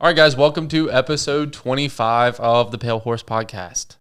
All right, guys, welcome to episode 25 of the Pale Horse Podcast.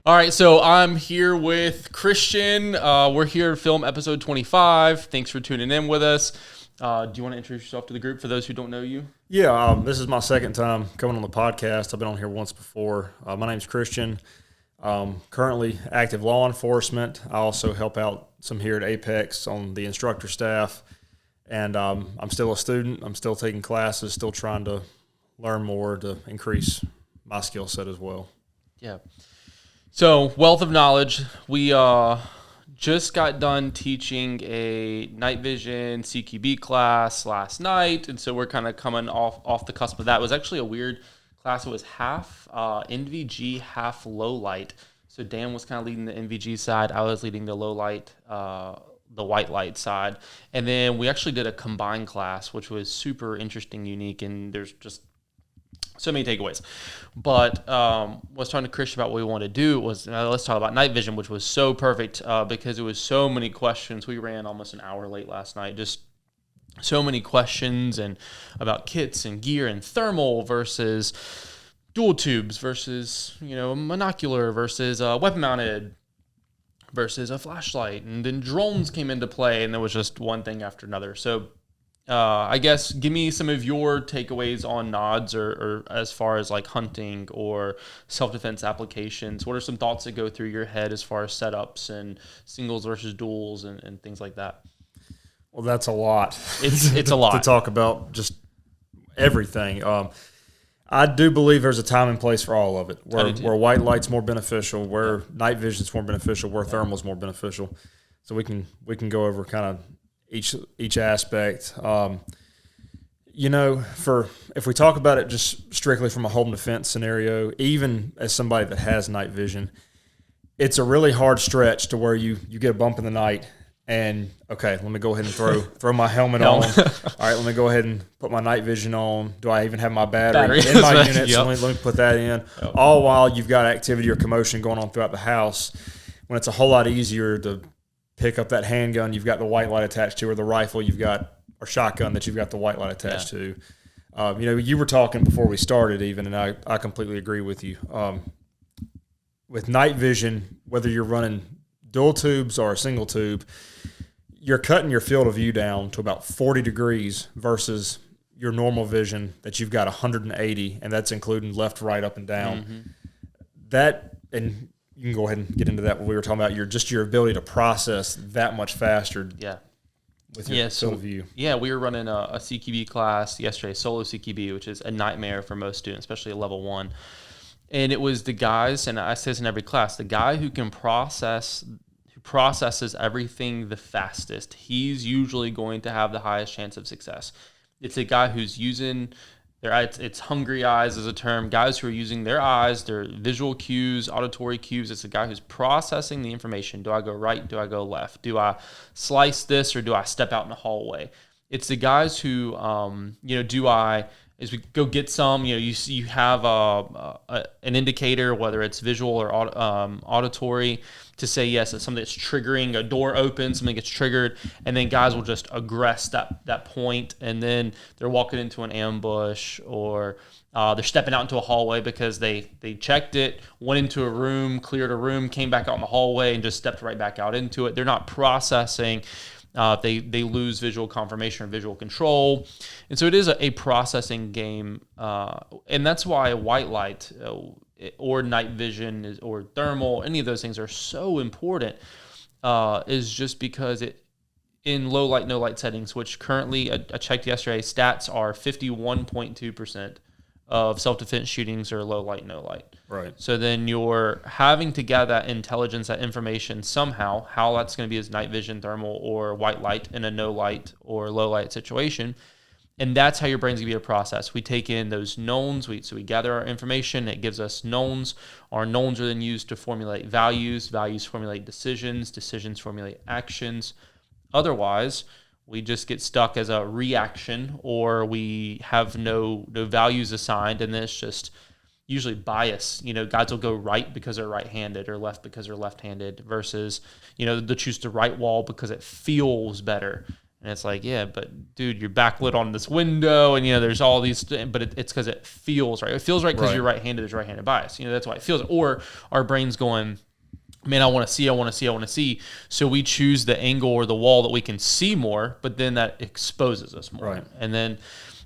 All right, so I'm here with Christian. We're here to film episode 25. Thanks for tuning in with us. Do you want to introduce yourself to the group for those who don't know you? Yeah, this is my second time coming on the podcast. I've been on here once before. My name's Christian. Currently active law enforcement. I also help out some here at Apex on the instructor staff. And I'm still a student. I'm still taking classes, still trying to learn more to increase my skill set as well. Yeah. So, wealth of knowledge. We just got done teaching a night vision CQB class last night, and so we're kind of coming off the cusp of that. It was actually a weird class. It was half NVG, half low light. So Dan was kind of leading the NVG side. I was leading the low light, the white light side. And then we actually did a combined class, which was super interesting, unique, and there's just so many takeaways. But was talking to Christian about what we want to do was let's talk about night vision, which was so perfect because it was so many questions. We ran almost an hour late last night. Just so many questions and about kits and gear and thermal versus dual tubes versus monocular versus weapon mounted versus a flashlight, and then drones came into play, and there was just one thing after another. So. I guess give me some of your takeaways on nods or as far as like hunting or self-defense applications. What are some thoughts that go through your head as far as setups and singles versus duals and things like that? Well, that's a lot. It's a lot. To talk about just everything. I do believe there's a time and place for all of it, where white light's more beneficial, where night vision's more beneficial, where thermal's more beneficial. So we can go over kind of each aspect. If we talk about it just strictly from a home defense scenario, even as somebody that has night vision, it's a really hard stretch to where you get a bump in the night and, okay, let me go ahead and throw my helmet on. All right, let me go ahead and put my night vision on. Do I even have my battery in my unit? Yep. So let me put that in. Yep. All while you've got activity or commotion going on throughout the house, when it's a whole lot easier to pick up that handgun you've got the white light attached to, or the rifle you've got, or shotgun that you've got the white light attached to. You were talking before we started even, and I completely agree with you. With night vision, whether you're running dual tubes or a single tube, you're cutting your field of view down to about 40 degrees versus your normal vision that you've got 180, and that's including left, right, up, and down. Mm-hmm. That, and you can go ahead and get into that when we were talking about your ability to process that much faster. Yeah. With your field of view. Yeah, we were running a CQB class yesterday, solo CQB, which is a nightmare for most students, especially at level 1. And it was the guys, and I say this in every class, the guy who processes everything the fastest, he's usually going to have the highest chance of success. It's a guy who's using it's hungry eyes as a term. Guys who are using their eyes, their visual cues, auditory cues. It's a guy who's processing the information. Do I go right? Do I go left? Do I slice this, or do I step out in the hallway? It's the guys who, as we go get some, you have an indicator, whether it's visual or auditory, to say yes, it's something that's triggering, a door opens, something gets triggered, and then guys will just aggress that point, and then they're walking into an ambush, or they're stepping out into a hallway because they checked it, went into a room, cleared a room, came back out in the hallway, and just stepped right back out into it. They're not processing. They lose visual confirmation or visual control. And so it is a processing game. And that's why white light or night vision or thermal, any of those things are so important, is just because in low light, no light settings, which currently I checked yesterday, stats are 51.2% of self-defense shootings are low light, no light. Right. So then you're having to gather that intelligence, that information somehow, how that's going to be as night vision, thermal, or white light in a no light or low light situation. And that's how your brain's going to be a process. We take in those knowns, so we gather our information, it gives us knowns. Our knowns are then used to formulate values, values formulate decisions, decisions formulate actions. Otherwise, we just get stuck as a reaction, or we have no values assigned, and then it's just usually bias. Guys will go right because they're right-handed or left because they're left-handed versus, they'll choose the right wall because it feels better. And it's like, yeah, but dude, you're backlit on this window, and there's all these, but it's because it feels right. It feels right because you're right-handed. There's right-handed bias. That's why it feels. Or our brain's going, man, I want to see. So we choose the angle or the wall that we can see more, but then that exposes us more. Right. And then,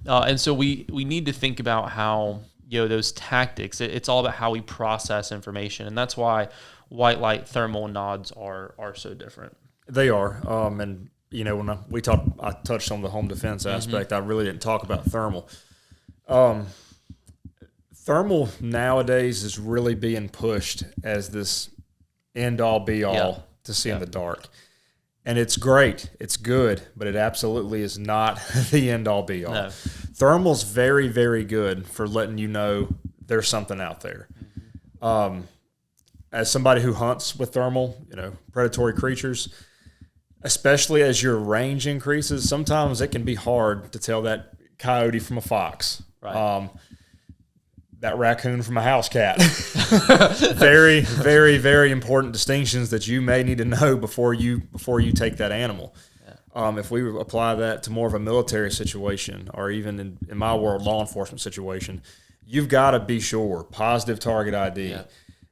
and so we need to think about how those tactics. It's all about how we process information, and that's why white light thermal nods are so different. They are, and. When I touched on the home defense aspect, I really didn't talk about thermal. Thermal nowadays is really being pushed as this end-all, be-all to see in the dark. And it's great. It's good, but it absolutely is not the end-all, be-all. No. Thermal's very, very good for letting you know there's something out there. As somebody who hunts with thermal, predatory creatures, especially as your range increases, sometimes it can be hard to tell that coyote from a fox, right. That raccoon from a house cat. Very, very, very important distinctions that you may need to know before you take that animal. Yeah. If we apply that to more of a military situation, or even in my world, law enforcement situation, you've got to be sure, positive target ID. Yeah.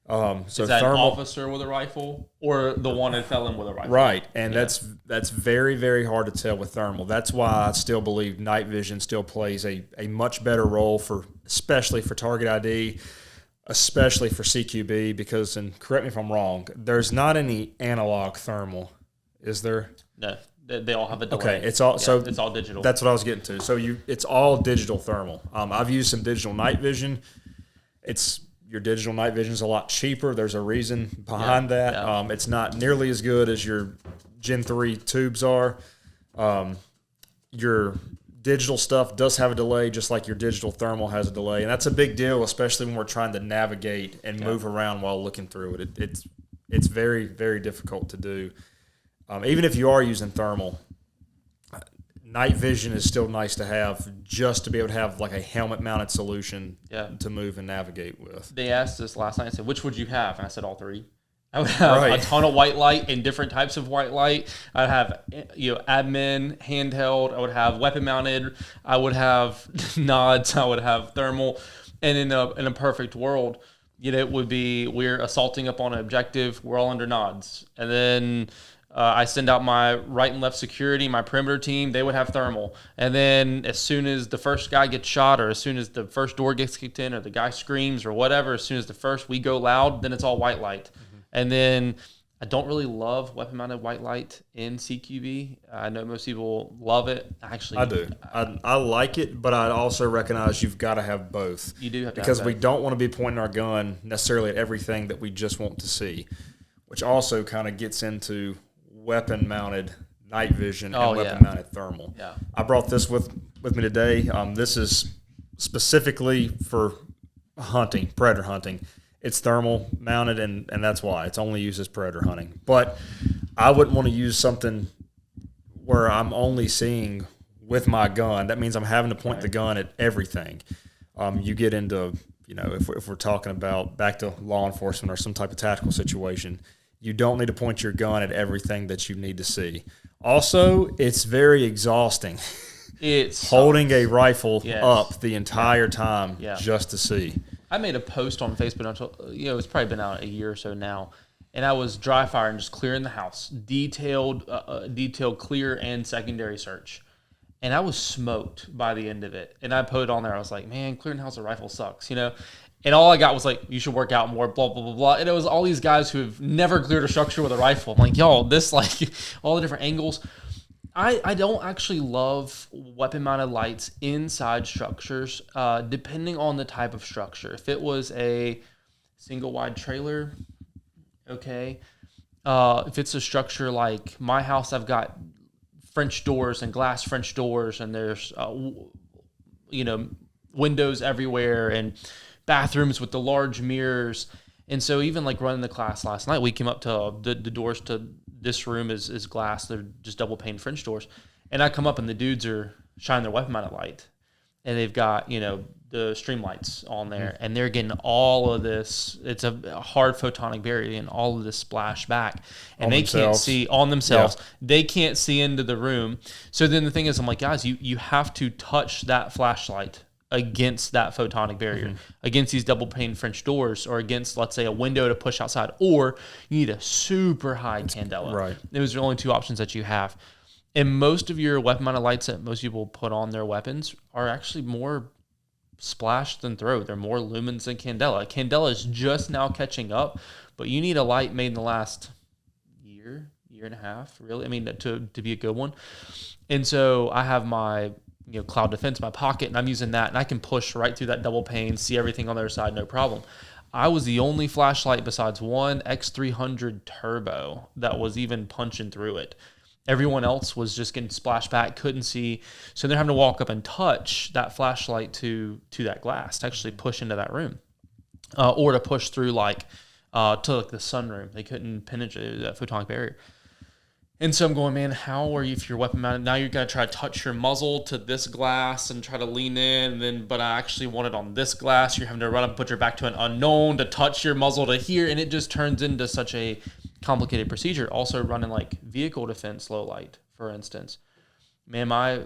So is that an officer with a rifle or the wanted felon with a rifle? Right, and that's very, very hard to tell with thermal. That's why I still believe night vision still plays a much better role especially for target ID, especially for CQB, because, and correct me if I'm wrong, there's not any analog thermal, is there? No, they all have a delay. Okay, it's all it's all digital. That's what I was getting to. So it's all digital thermal. I've used some digital night vision. Your digital night vision is a lot cheaper. There's a reason behind that. Yeah. It's not nearly as good as your Gen 3 tubes are. Your digital stuff does have a delay, just like your digital thermal has a delay. And that's a big deal, especially when we're trying to navigate and move around while looking through it. It's very, very difficult to do. Even if you are using thermal, night vision is still nice to have, just to be able to have like a helmet-mounted solution to move and navigate with. They asked us last night, I said, which would you have? And I said all three. I would have a ton of white light and different types of white light. I'd have admin, handheld. I would have weapon-mounted. I would have nods. I would have thermal. And in a perfect world, it would be we're assaulting up on an objective. We're all under nods. And then I send out my right and left security, my perimeter team, they would have thermal. And then as soon as the first guy gets shot, or as soon as the first door gets kicked in, or the guy screams or whatever, as soon as we go loud, then it's all white light. Mm-hmm. And then I don't really love weapon-mounted white light in CQB. I know most people love it. Actually, I do. I like it, but I also recognize you've got to have both. You do have to because have both. We don't want to be pointing our gun necessarily at everything that we just want to see, which also kind of gets into weapon-mounted night vision and weapon-mounted thermal. Yeah. I brought this with me today. This is specifically for hunting, predator hunting. It's thermal mounted, and that's why. It's only used as predator hunting. But I wouldn't want to use something where I'm only seeing with my gun. That means I'm having to point the gun at everything. You get into, if we're talking about back to law enforcement or some type of tactical situation, you don't need to point your gun at everything that you need to see. Also, it's very exhausting. It's holding a rifle up the entire time just to see. I made a post on Facebook. It's probably been out a year or so now, and I was dry firing, just clearing the house, detailed, clear and secondary search, and I was smoked by the end of it. And I put it on there. I was like, man, clearing the house with a rifle sucks, And all I got was like, you should work out more, blah, blah, blah, blah. And it was all these guys who have never cleared a structure with a rifle. I'm like, y'all, all the different angles. I don't actually love weapon-mounted lights inside structures, depending on the type of structure. If it was a single-wide trailer, okay. If it's a structure like my house, I've got French doors and glass French doors, and there's windows everywhere and bathrooms with the large mirrors. And so even like running the class last night, we came up to the doors to this room is glass. They're just double pane French doors. And I come up and the dudes are shining their weapon mounted light, and they've got, the stream lights on there, and they're getting all of this. It's a hard photonic barrier and all of this splash back, and they can't see on themselves. Yeah. They can't see into the room. So then the thing is, I'm like, guys, you have to touch that flashlight against that photonic barrier, against these double pane French doors, or against, let's say, a window to push outside, or you need a super high candela. Right. Those are the only two options that you have. And most of your weapon mounted lights that most people put on their weapons are actually more splash than throw. They're more lumens than candela. Candela is just now catching up, but you need a light made in the last year and a half, really. I mean, to be a good one. And so I have my cloud defense in my pocket, and I'm using that, and I can push right through that double pane, see everything on the other side, no problem. I was the only flashlight besides one X300 Turbo that was even punching through it. Everyone else was just getting splashed back, couldn't see. So they're having to walk up and touch that flashlight to that glass to actually push into that room, or to push through to the sunroom. They couldn't penetrate that photonic barrier. And so I'm going, man, how are you, if you're weapon mounted, now you're going to try to touch your muzzle to this glass and try to lean in, but I actually want it on this glass. You're having to run up and put your back to an unknown to touch your muzzle to here, and it just turns into such a complicated procedure. Also running like vehicle defense low light, for instance. Man, my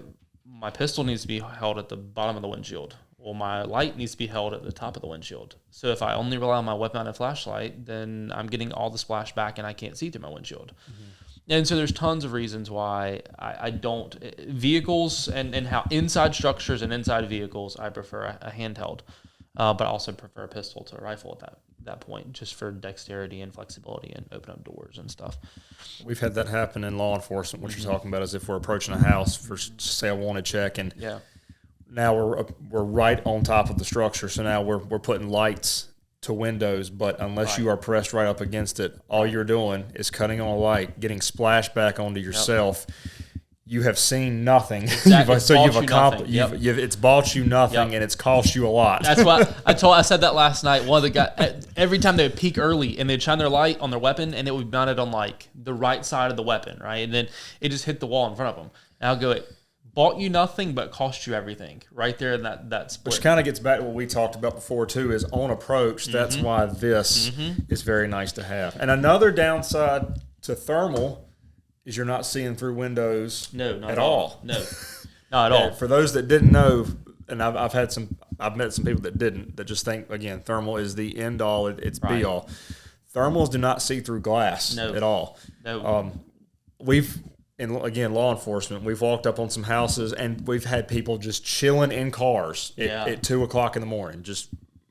pistol needs to be held at the bottom of the windshield. Well, my light needs to be held at the top of the windshield. So if I only rely on my weapon-mounted flashlight, then I'm getting all the splash back and I can't see through my windshield. And so there's tons of reasons why I don't. Vehicles and how inside structures and inside vehicles, I prefer a handheld, but I also prefer a pistol to a rifle at that point, just for dexterity and flexibility and open up doors and stuff. We've had that happen in law enforcement. What you're talking about is if we're approaching a house for, say, a wanted check, and now we're right on top of the structure, so now we're putting lights to windows, but unless you are pressed right up against it, all you're doing is cutting on a light, getting splashed back onto yourself. You have seen nothing. Exactly. So you've accomplished. It's bought you nothing, and it's cost you a lot. That's why I said that last night. One of the guys, every time they would peek early and they'd shine their light on their weapon, and it would be mounted on like the right side of the weapon, right? And then it just hit the wall in front of them. And I'll go, it bought you nothing, but cost you everything, right there in that split. Which kind of gets back to what we talked about before too, is on approach. That's why this is very nice to have. And another downside to thermal is you're not seeing through windows at all. No, not at all. For those that didn't know, and I've met some people that didn't, that just think, again, thermal is the end all, it's be all. Thermals do not see through glass at all. No. Again, law enforcement, we've walked up on some houses and we've had people just chilling in cars at 2 o'clock in the morning,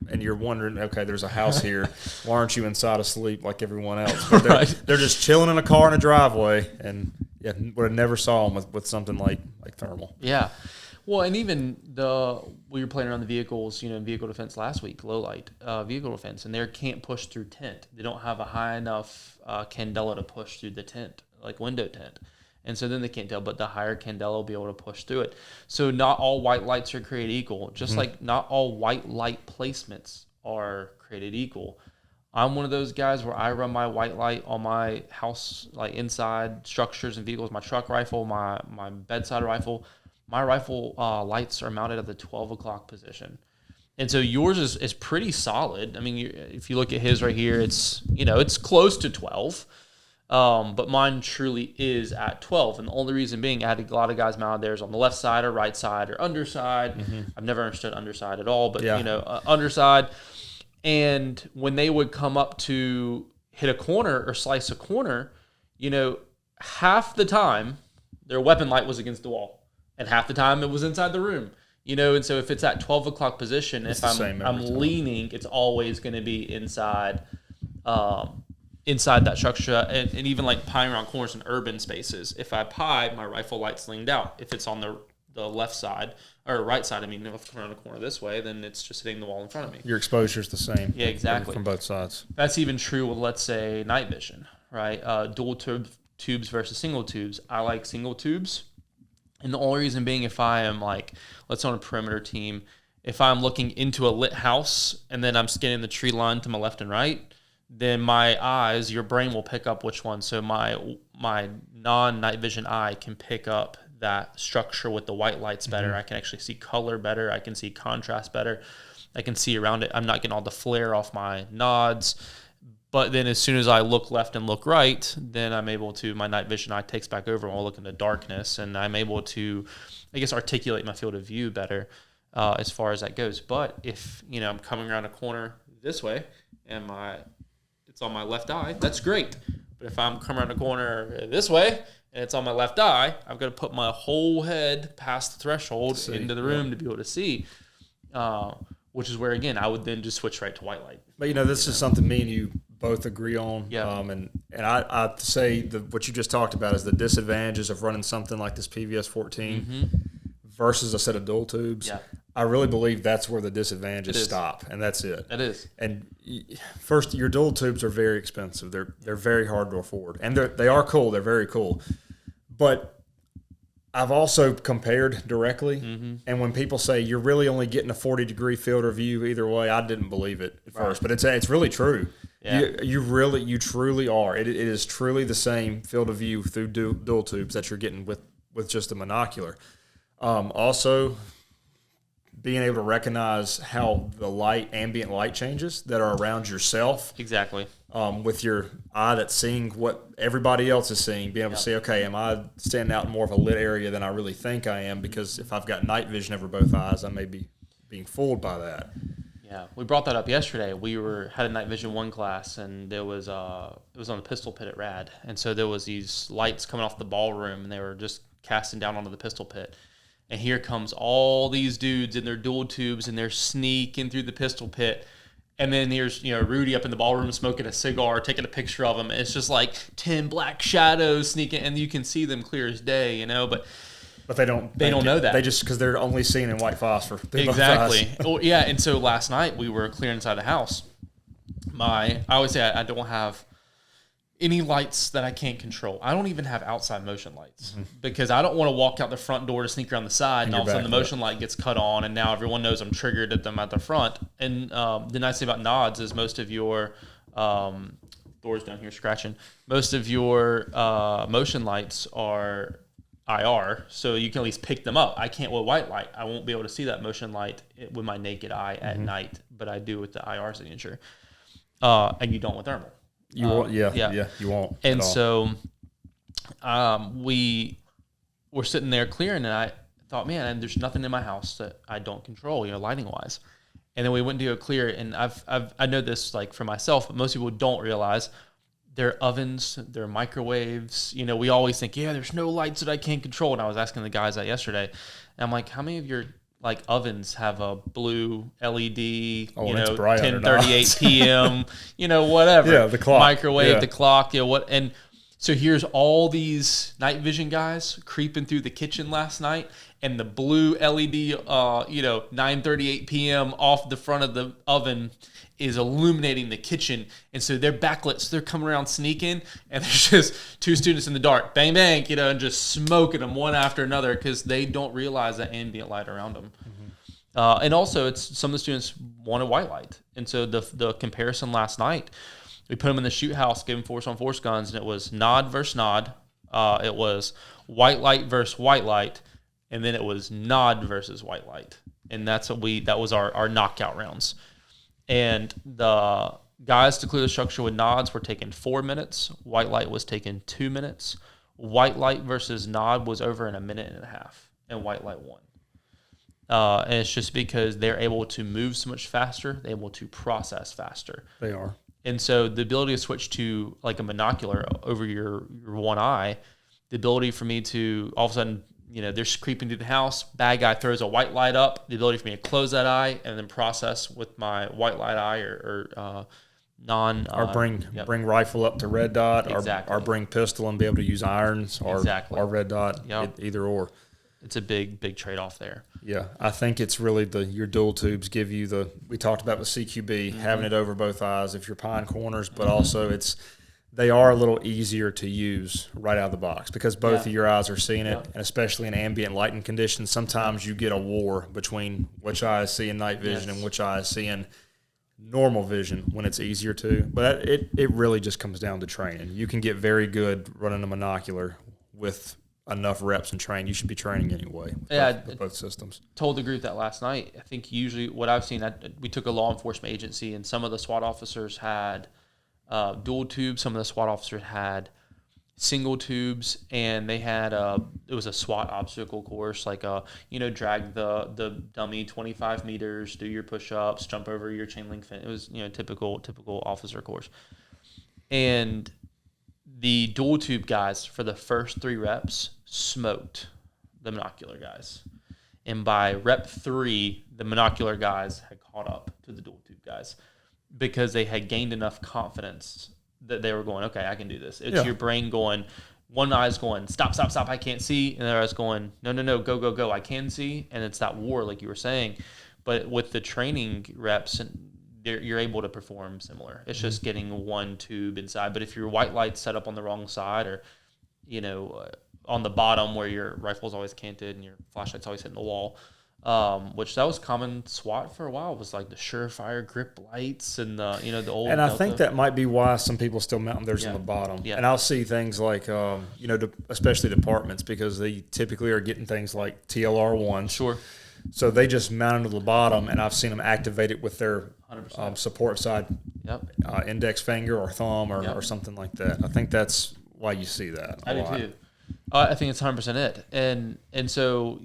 and you're wondering, okay, there's a house here. Why aren't you inside asleep like everyone else? But they're just chilling in a car in a driveway, and would have never saw them with something like thermal. Yeah. Well, and even we were playing around the vehicles, vehicle defense last week, low light vehicle defense, and they can't push through tint. They don't have a high enough candela to push through the tint, like window tint. And so then they can't tell, but the higher candela will be able to push through it. So not all white lights are created equal, just like not all white light placements are created equal. I'm one of those guys where I run my white light on my house, like inside structures and vehicles, my truck rifle, my bedside rifle. My rifle lights are mounted at the 12 o'clock position. And so yours is pretty solid. I mean, if you look at his right here, it's close to 12. But mine truly is at 12. And the only reason being, I had a lot of guys mounted theirs on the left side or right side or underside. I've never understood underside at all, but, underside. And when they would come up to hit a corner or slice a corner, half the time their weapon light was against the wall. And half the time it was inside the room. And so if it's at 12 o'clock position, if I'm leaning, it's always going to be inside that structure, and even like pieing around corners in urban spaces. If I pie, my rifle light's leaned out. If it's on the left side or right side, if I come around a corner this way, then it's just hitting the wall in front of me. Your exposure's the same. Yeah, exactly. From both sides. That's even true with, let's say, night vision, right? Dual tubes versus single tubes. I like single tubes. And the only reason being, if I am like, let's say on a perimeter team, if I'm looking into a lit house and then I'm scanning the tree line to my left and right, then my eyes, your brain will pick up which one. So my non-night vision eye can pick up that structure with the white lights better. I can actually see color better. I can see contrast better. I can see around it. I'm not getting all the flare off my nods. But then as soon as I look left and look right, then I'm able to, my night vision eye takes back over and I'll look into darkness, and I'm able to, I guess, articulate my field of view better as far as that goes. But if, I'm coming around a corner this way and it's on my left eye, that's great. But if I'm coming around a corner this way and it's on my left eye, I've got to put my whole head past the threshold into the room to be able to see, which is where, again, I would then just switch right to white light. But, this is something me and you both agree on. Yeah. And I say what you just talked about is the disadvantages of running something like this PVS-14 versus a set of dual tubes. Yeah. I really believe that's where the disadvantages stop, and that's it. It is. And first, your dual tubes are very expensive. They're very hard to afford, and they are cool. They're very cool. But I've also compared directly, and when people say you're really only getting a 40-degree field of view either way, I didn't believe it at first, but it's really true. Yeah. You truly are. It is truly the same field of view through dual tubes that you're getting with just a monocular. Also, being able to recognize how the ambient light changes that are around yourself. Exactly. With your eye that's seeing what everybody else is seeing, being able to say, okay, am I standing out in more of a lit area than I really think I am? Because if I've got night vision over both eyes, I may be being fooled by that. Yeah, we brought that up yesterday. We had a night vision 1 class, and there was it was on the pistol pit at Rad, and so there was these lights coming off the ballroom, and they were just casting down onto the pistol pit. And here comes all these dudes in their dual tubes, and they're sneaking through the pistol pit. And then here's Rudy up in the ballroom smoking a cigar, taking a picture of him. It's just like 10 black shadows sneaking, and you can see them clear as day, But they don't know that. They just, because they're only seeing in white phosphor. Exactly. Well, yeah, and so last night we were clearing inside the house. I always say I don't have any lights that I can't control. I don't even have outside motion lights because I don't want to walk out the front door to sneak around the side and all of a sudden the motion light gets cut on and now everyone knows I'm triggered at them at the front. And the nice thing about nods is most of your Thor's down here scratching. Most of your motion lights are IR, so you can at least pick them up. I can't with white light. I won't be able to see that motion light with my naked eye at night, but I do with the IR signature. And you don't with thermal. You won't, you won't. And so we were sitting there clearing, and I thought, man, there's nothing in my house that I don't control, lighting wise. And then we went to go clear, and I know this like for myself, but most people don't realize their ovens, their microwaves. We always think, there's no lights that I can't control. And I was asking the guys that yesterday, and I'm like, how many of your ovens have a blue LED, 10:38 p.m., whatever. Yeah, the clock. Microwave, the clock, what. And so here's all these night vision guys creeping through the kitchen last night, and the blue LED, 9:38 p.m. off the front of the oven is illuminating the kitchen. And so they're backlit, so they're coming around sneaking, and there's just 2 students in the dark, bang, bang, and just smoking them one after another because they don't realize that ambient light around them. And also, it's some of the students wanted white light. And so the comparison last night, we put them in the shoot house, gave them force-on-force guns, and it was nod versus nod. It was white light versus white light, and then it was nod versus white light. And that was our knockout rounds. And the guys to clear the structure with nods were taking 4 minutes. White light was taking 2 minutes. White light versus nod was over in a minute and a half, and white light won. And it's just because they're able to move so much faster, they're able to process faster. They are. And so the ability to switch to like a monocular over your one eye, the ability for me to all of a sudden, they're creeping through the house, bad guy throws a white light up, the ability for me to close that eye and then process with my white light eye or bring rifle up to red dot, or bring pistol and be able to use irons or red dot, either or. It's a big trade-off there. Yeah, I think it's really your dual tubes give you we talked about with CQB, having it over both eyes if you're pine corners, but also it's they are a little easier to use right out of the box because both of your eyes are seeing it, and especially in ambient lighting conditions, sometimes you get a war between which eye is seeing night vision and which eye is seeing normal vision when it's easier to. But it really just comes down to training. You can get very good running a monocular with enough reps and training. You should be training anyway with both systems. Told the group that last night. I think usually what I've seen, we took a law enforcement agency, and some of the SWAT officers had dual tubes. Some of the SWAT officers had single tubes, and they had it was a SWAT obstacle course, like drag the dummy 25 meters, do your push-ups, jump over your chain link fence. It was typical officer course. And the dual tube guys for the first 3 reps smoked the monocular guys, and by rep 3, the monocular guys had caught up to the dual tube guys because they had gained enough confidence that they were going, okay, I can do this. It's your brain going, one eye's going, stop, I can't see, and the other eye's going, no, go, I can see, and it's that war, like you were saying. But with the training reps, you're able to perform similar. It's just getting one tube inside. But if your white light's set up on the wrong side, or on the bottom where your rifle's always canted and your flashlight's always hitting the wall, which that was common SWAT for a while, was like the Surefire grip lights and the the old. And Delta. I think that might be why some people still mount theirs on the bottom. Yeah. And I'll see things like especially departments, because they typically are getting things like TLR ones. Sure. So they just mount it to the bottom, and I've seen them activate it with their support side, index finger or thumb or something like that. I think that's why you see that. I do too. I think it's 100% it, and so,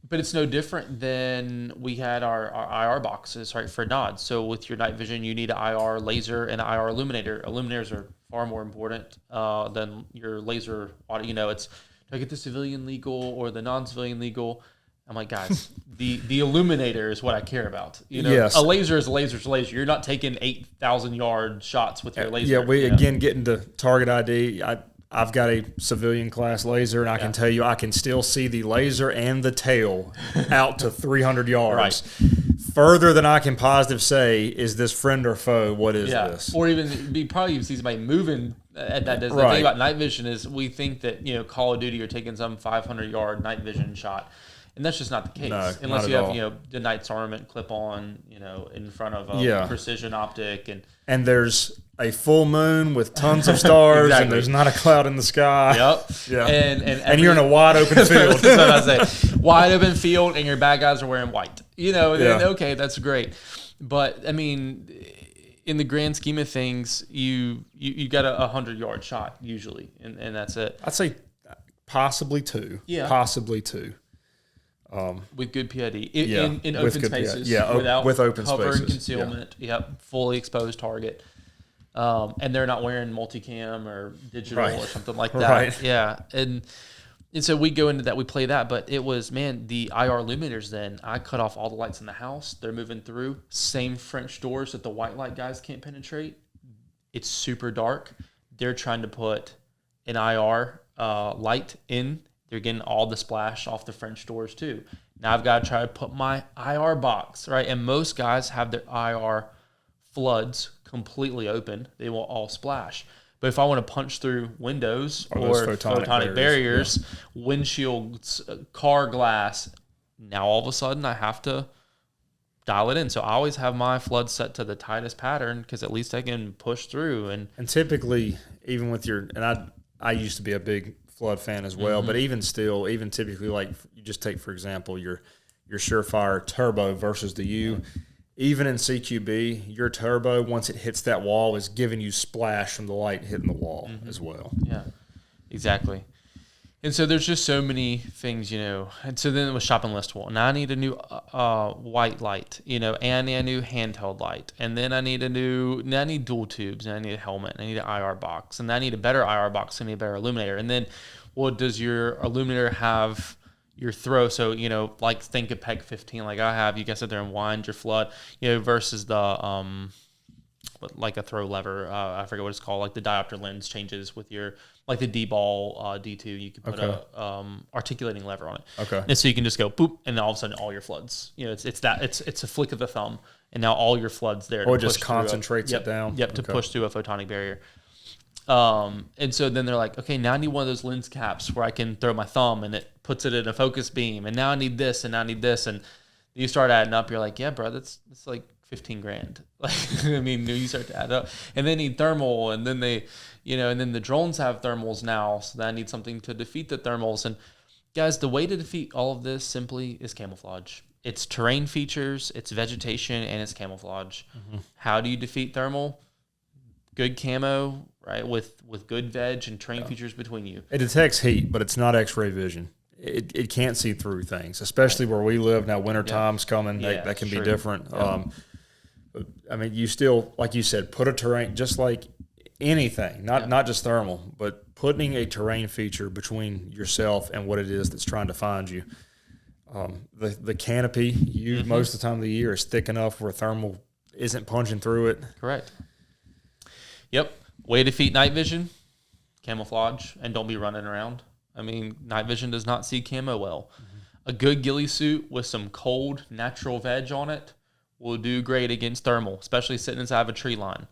but it's no different than we had our IR boxes, right, for nods. So with your night vision, you need an IR laser and an IR illuminator. Illuminators are far more important than your laser. It's, do I get the civilian legal or the non-civilian legal? I'm like, guys, the illuminator is what I care about. Yes. A laser is a laser is a laser. You're not taking 8,000 yard shots with your laser. Yeah, again get into target ID. I've got a civilian class laser, and I can tell you I can still see the laser and the tail out to 300 yards. Right. Further than I can positive say, is this friend or foe? What is this? Or even probably even see somebody moving at that distance. The thing about night vision is we think that Call of Duty, you're taking some 500 yard night vision shot. And that's just not the case, unless you have the Knight's Armament clip on, in front of a precision optic, and there's a full moon with tons of stars, and there's not a cloud in the sky. Yep. Yeah. And you're in a wide open field. That's what I say. Wide open field, and your bad guys are wearing white. Then, okay, that's great. But I mean, in the grand scheme of things, you got a 100-yard shot usually, and that's it. I'd say possibly 2. Yeah. Possibly 2. With good PID in open spaces, without with open cover spaces. And concealment, fully exposed target, and they're not wearing multicam or digital or something like that, and so we go into that, we play that, but it was the IR illuminators. Then I cut off all the lights in the house. They're moving through same French doors that the white light guys can't penetrate. It's super dark. They're trying to put an IR light in. They're getting all the splash off the French doors too. Now I've got to try to put my IR box, right? And most guys have their IR floods completely open. They will all splash. But if I want to punch through windows or photonic barriers, windshields, car glass, now all of a sudden I have to dial it in. So I always have my flood set to the tightest pattern because at least I can push through. And typically, even with I used to be a big flood fan as well, but even typically, like you just take for example your Surefire turbo versus the U. Even in CQB, your turbo, once it hits that wall, is giving you splash from the light hitting the wall as well. Yeah, exactly. And so there's just so many things, And so then it was shopping list wall. Now I need a new white light, and I need a new handheld light. And then I need dual tubes, and I need a helmet, and I need an IR box. And I need a better IR box, and I need a better illuminator. And then, does your illuminator have your throw? So, like think of APEX15 like I have. You guys sit there and wind your flood, versus the like a throw lever. I forget what it's called. Like the diopter lens changes with your, like the D-ball D2. You can put a articulating lever on it. Okay. And so you can just go boop, and then all of a sudden all your floods. It's a flick of the thumb, and now all your floods there. Or it just concentrates it down. Yep, to push through a photonic barrier. And so then they're like, okay, now I need one of those lens caps where I can throw my thumb and it puts it in a focus beam. And now I need this and now I need this. And you start adding up, you're like, yeah, bro, that's like 15 grand. Like, I mean, you start to add up, and they need thermal, and then and then the drones have thermals now. So I need something to defeat the thermals. And guys, the way to defeat all of this simply is camouflage. It's terrain features, it's vegetation, and it's camouflage. Mm-hmm. How do you defeat thermal? Good camo, right? With good veg and terrain features between you. It detects heat, but it's not X-ray vision. It can't see through things, especially where we live now. Winter time's coming; that can be different. But, I mean, you still, like you said, put a terrain, just like anything, not just thermal, but putting a terrain feature between yourself and what it is that's trying to find you. The canopy used most of the time of the year is thick enough where thermal isn't punching through it. Correct. Yep. Way to defeat night vision, camouflage, and don't be running around. I mean, night vision does not see camo well. Mm-hmm. A good ghillie suit with some cold, natural veg on it will do great against thermal, especially sitting inside of a tree line.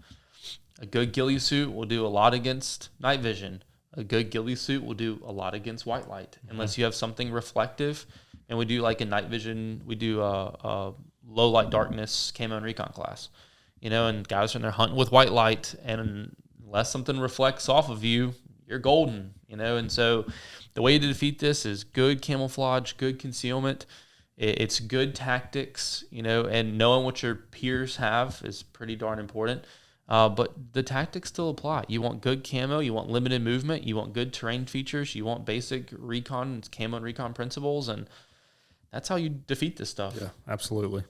A good ghillie suit will do a lot against night vision. A good ghillie suit will do a lot against white light, unless you have something reflective. And we do like a night vision, we do a low light darkness camo and recon class. And guys are in there hunting with white light, and unless something reflects off of you, you're golden, And so the way to defeat this is good camouflage, good concealment. It's good tactics, and knowing what your peers have is pretty darn important. But the tactics still apply. You want good camo, you want limited movement, you want good terrain features, you want basic recon, camo and recon principles, and that's how you defeat this stuff. Yeah, absolutely.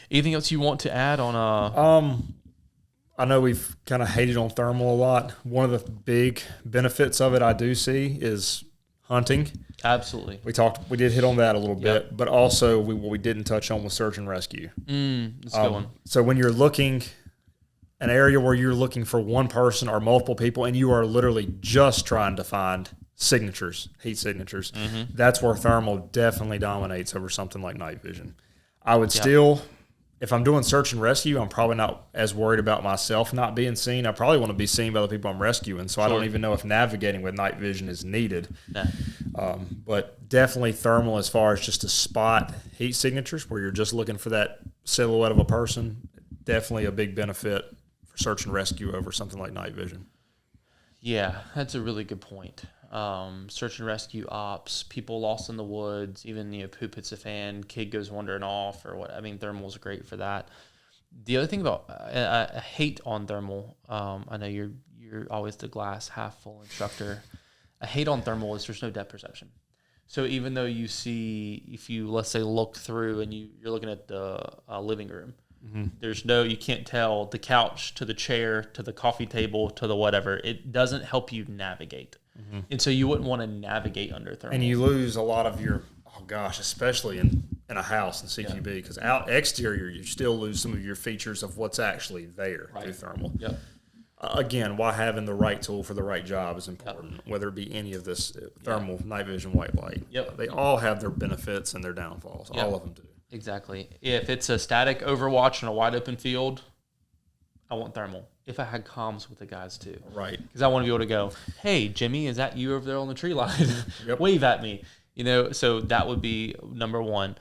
Anything else you want to add on? I know we've kind of hated on thermal a lot. One of the big benefits of it I do see is hunting. Absolutely. We did hit on that a little bit, but also what we didn't touch on was search and rescue. That's a good one. So when you're looking, an area where you're looking for one person or multiple people, and you are literally just trying to find signatures, heat signatures, that's where thermal definitely dominates over something like night vision. I would still, if I'm doing search and rescue, I'm probably not as worried about myself not being seen. I probably want to be seen by the people I'm rescuing, so I don't even know if navigating with night vision is needed. Nah. But definitely thermal as far as just to spot heat signatures where you're just looking for that silhouette of a person, definitely a big benefit for search and rescue over something like night vision. Yeah, that's a really good point. Search and rescue ops, people lost in the woods, even poop hits a fan, kid goes wandering off, or what. I mean, thermal's great for that. The other thing about I hate on thermal. I know you're always the glass half full instructor. I hate on thermal is there's no depth perception. So even though you see, if you let's say look through and you're looking at the living room. There's you can't tell the couch to the chair to the coffee table to the whatever. It doesn't help you navigate. And so you wouldn't want to navigate under thermal. And you lose a lot of your, especially in a house in CQB, because out exterior, you still lose some of your features of what's actually there through thermal. Yep. Again, why having the right tool for the right job is important, whether it be any of this thermal, night vision, white light. Yep. They all have their benefits and their downfalls. Yep. All of them do. Exactly. If it's a static overwatch in a wide open field, I want thermal. If I had comms with the guys too. Right. Because I want to be able to go, hey, Jimmy, is that you over there on the tree line? Wave at me. So that would be number one.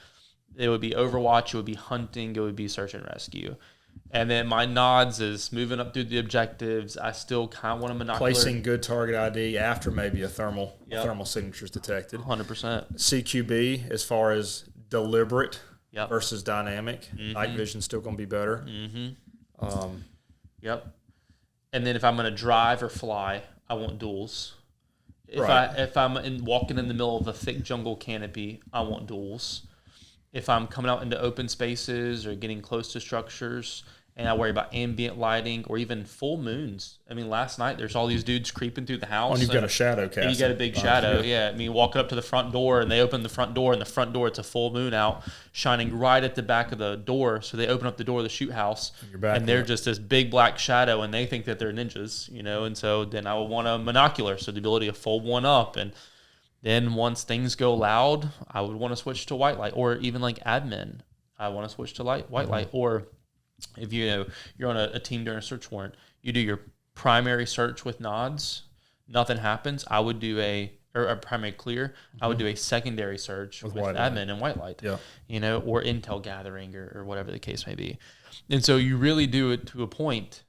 It would be overwatch. It would be hunting. It would be search and rescue. And then my nods is moving up through the objectives. I still kind of want a monocular. Placing good target ID after maybe a thermal signature is detected. 100%. CQB as far as deliberate versus dynamic. Night vision's still going to be better. And then if I'm going to drive or fly, I want duals. If I'm walking in the middle of a thick jungle canopy, I want duals. If I'm coming out into open spaces or getting close to structures, and I worry about ambient lighting or even full moons. I mean, last night there's all these dudes creeping through the house. And you've got a shadow cast. And you got a big shadow, I mean, walking up to the front door, and they open the front door, and the front door, it's a full moon out, shining right at the back of the door. So they open up the door of the shoot house, and they're just this big black shadow, and they think that they're ninjas, And so then I would want a monocular, so the ability to fold one up. And then once things go loud, I would want to switch to white light, or even like admin, I want to switch to white light, or if you're on a team during a search warrant, you do your primary search with nods, nothing happens, I would do a primary clear. I would do a secondary search with admin and white light, or intel gathering or whatever the case may be. And so you really do it to a point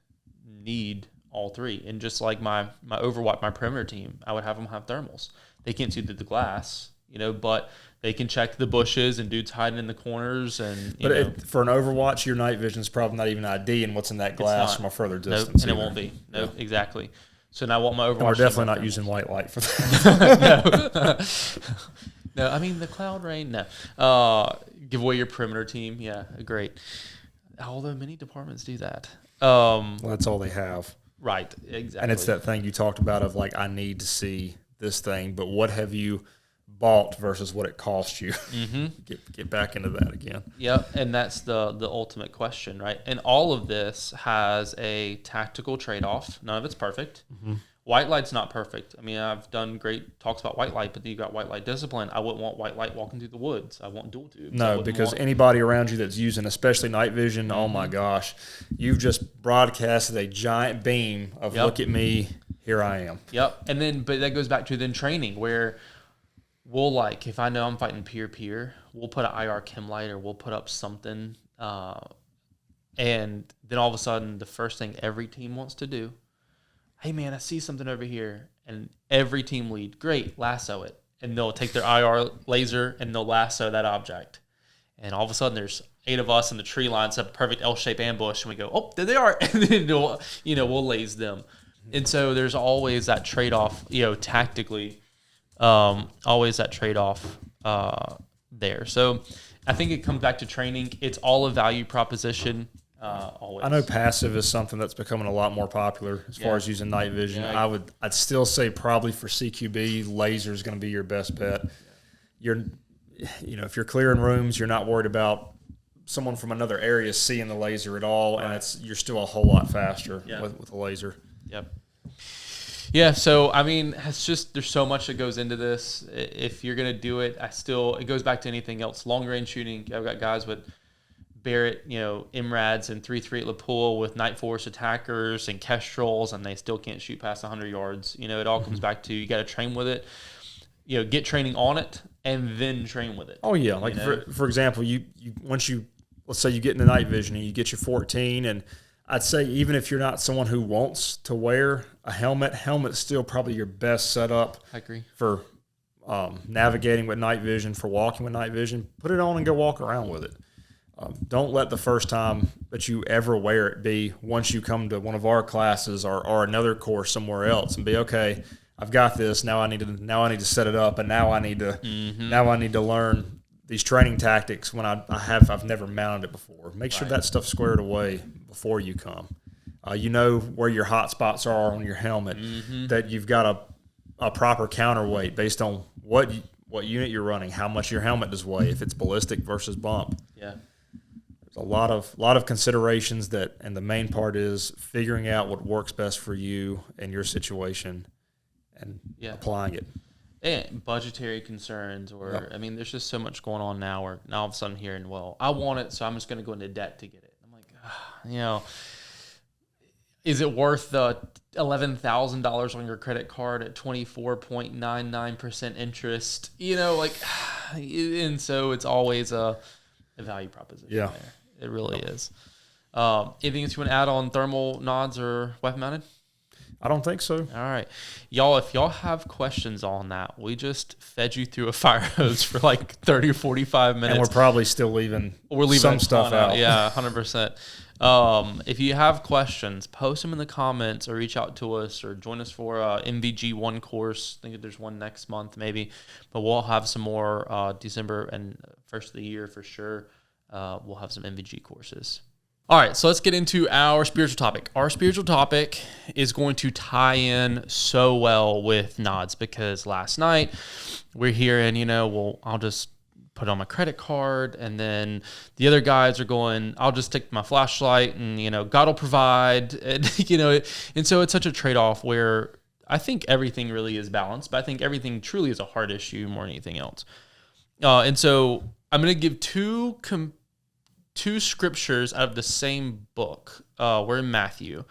need all three. And just like my Overwatch, my perimeter team, I would have them have thermals. They can't see through the glass, but they can check the bushes and dudes hiding in the corners. And for an Overwatch, your night vision is probably not even ID and what's in that glass from a further distance. And it won't be. Exactly. So now what my Overwatch... And we're definitely not using white light for that. No, I mean, the Cloud Rain, no. Give away your perimeter team. Yeah, great. Although many departments do that. Well, that's all they have. Right, exactly. And it's that thing you talked about of like, I need to see this thing, but what have you bought versus what it cost you? Mm-hmm. Get back into that again. Yep, and that's the ultimate question, right? And all of this has a tactical trade-off. None of it's perfect. Mm-hmm. White light's not perfect. I mean, I've done great talks about white light, but you got white light discipline. I wouldn't want white light walking through the woods. I want dual tubes. No, because anybody around you that's using, especially night vision, oh my gosh, you've just broadcasted a giant beam of look at me, here I am. Yep, and then, but that goes back to then training where we'll if I know I'm fighting peer, we'll put an IR chem light or we'll put up something, and then all of a sudden the first thing every team wants to do, hey man, I see something over here, and every team lead, great, lasso it, and they'll take their IR laser and they'll lasso that object, and all of a sudden there's 8 of us in the tree line, set a perfect L-shaped ambush, and we go, oh, there they are, and then we'll laze them, and so there's always that trade-off, tactically, always that trade-off there. So I think it comes back to training. It's all a value proposition. Always. I know passive is something that's becoming a lot more popular as far as using night vision. Yeah. I'd still say probably for CQB, laser is going to be your best bet. You're, if you're clearing rooms, you're not worried about someone from another area seeing the laser at all, and you're still a whole lot faster with a laser. Yep. Yeah, so I mean, it's just there's so much that goes into this. If you're gonna do it, it goes back to anything else. Long range shooting. I've got guys with Barrett, MRADs and 338 Lapua with Night Force attackers and Kestrels, and they still can't shoot past 100 yards. It all comes back to you got to train with it. Get training on it and then train with it. Oh yeah, like for example, you once you let's say you get into night vision and you get your 14, and I'd say even if you're not someone who wants to wear a helmet's still probably your best setup. I agree. For navigating with night vision, for walking with night vision. Put it on and go walk around with it. Don't let the first time that you ever wear it be once you come to one of our classes or another course somewhere else and be okay. I've got this. Now I need to set it up, and now I need to learn these training tactics when I've never mounted it before. Make sure that stuff's squared away before you come. Where your hot spots are on your helmet. That you've got a proper counterweight based on what unit you're running, how much your helmet does weigh, if it's ballistic versus bump. Yeah. A lot of considerations and the main part is figuring out what works best for you and your situation and applying it. And budgetary concerns I mean, there's just so much going on now where now all of a sudden hearing, well, I want it, so I'm just going to go into debt to get it. I'm like, is it worth the $11,000 on your credit card at 24.99% interest? And so it's always a value proposition there. It really is. Anything else you want to add on thermal nods or weapon mounted? I don't think so. All right. Y'all, if y'all have questions on that, we just fed you through a fire hose for like 30 or 45 minutes. And we're probably still leaving some stuff out. Yeah, 100%. If you have questions, post them in the comments or reach out to us or join us for MVG1 course. I think there's one next month maybe. But we'll have some more December and first of the year for sure. We'll have some MVG courses. All right, so let's get into our spiritual topic. Our spiritual topic is going to tie in so well with nods because last night we're hearing, I'll just put on my credit card, and then the other guys are going, I'll just take my flashlight and, God will provide. And, and so it's such a trade-off where I think everything really is balanced, but I think everything truly is a heart issue more than anything else. And so I'm going to give two scriptures out of the same book. We're in Matthew.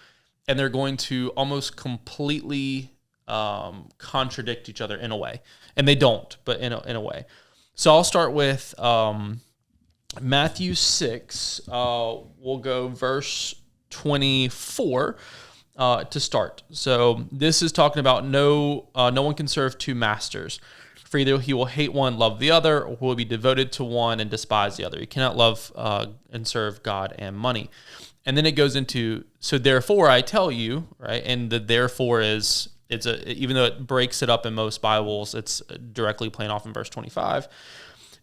and they're going to almost completely contradict each other in a way. And they don't, but in a way. So I'll start with Matthew 6. We'll go verse 24 to start. So this is talking about no one can serve two masters. For either he will hate one, love the other, or will be devoted to one and despise the other. You cannot love and serve God and money. And then it goes into, so therefore I tell you, right? And the therefore is, even though it breaks it up in most Bibles, it's directly playing off in verse 25.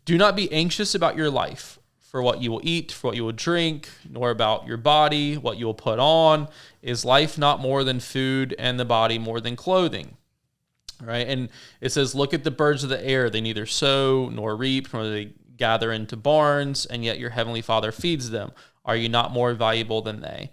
Do not be anxious about your life, for what you will eat, for what you will drink, nor about your body, what you will put on. Is life not more than food, and the body more than clothing? Right? And it says, look at the birds of the air. They neither sow nor reap, nor do they gather into barns, and yet your heavenly Father feeds them. Are you not more valuable than they?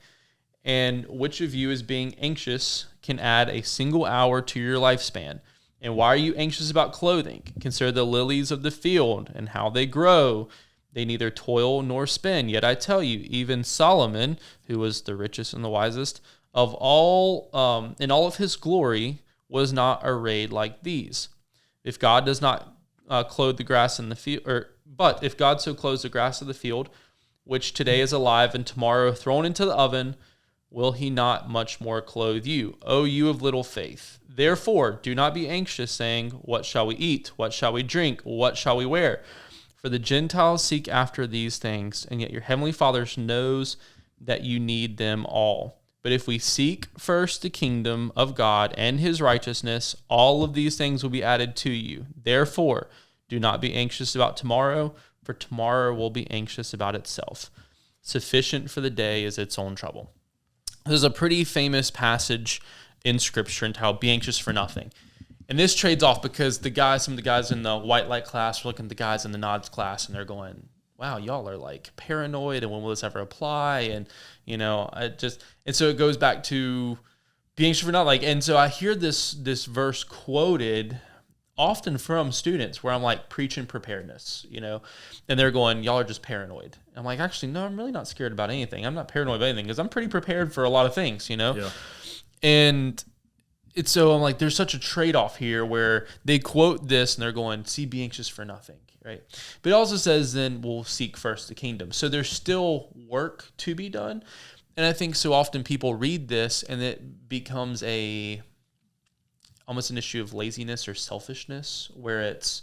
And which of you is being anxious can add a single hour to your lifespan? And why are you anxious about clothing? Consider the lilies of the field and how they grow. They neither toil nor spin. Yet I tell you, even Solomon, who was the richest and the wisest of all, in all of his glory, was not arrayed like these. If God does not clothe the grass in the field, but if God so clothes the grass of the field, which today is alive and tomorrow thrown into the oven, will he not much more clothe you, O you of little faith? Therefore, do not be anxious, saying, what shall we eat? What shall we drink? What shall we wear? For the Gentiles seek after these things, and yet your heavenly Father knows that you need them all. But if we seek first the kingdom of God and his righteousness, all of these things will be added to you. Therefore, do not be anxious about tomorrow, for tomorrow will be anxious about itself. Sufficient for the day is its own trouble. This is a pretty famous passage in Scripture entitled Be Anxious for Nothing. And this trades off because some of the guys in the white light class are looking at the guys in the nods class, and they're going, wow, y'all are like paranoid, and when will this ever apply? And, and so it goes back to being anxious for nothing. And so I hear this verse quoted often from students where I'm like preaching preparedness, and they're going, y'all are just paranoid. I'm like, actually, no, I'm really not scared about anything. I'm not paranoid about anything because I'm pretty prepared for a lot of things, Yeah. And it's so I'm like, there's such a trade-off here where they quote this and they're going, see, be anxious for nothing, right? But it also says then we'll seek first the kingdom. So there's still work to be done. And I think so often people read this and it becomes almost an issue of laziness or selfishness where it's,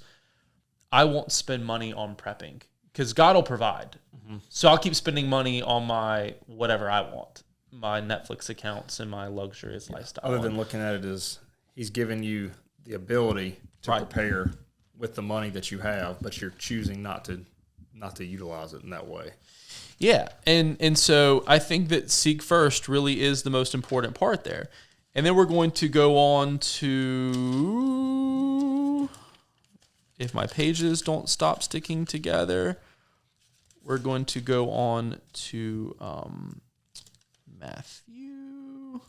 I won't spend money on prepping because God will provide. Mm-hmm. So I'll keep spending money on my whatever I want, my Netflix accounts and my luxurious lifestyle. Other than looking at it as he's given you the ability to prepare with the money that you have, but you're choosing not to utilize it in that way. Yeah, and so I think that seek first really is the most important part there. And then we're going to go on to, if my pages don't stop sticking together, we're going to go on to Matthew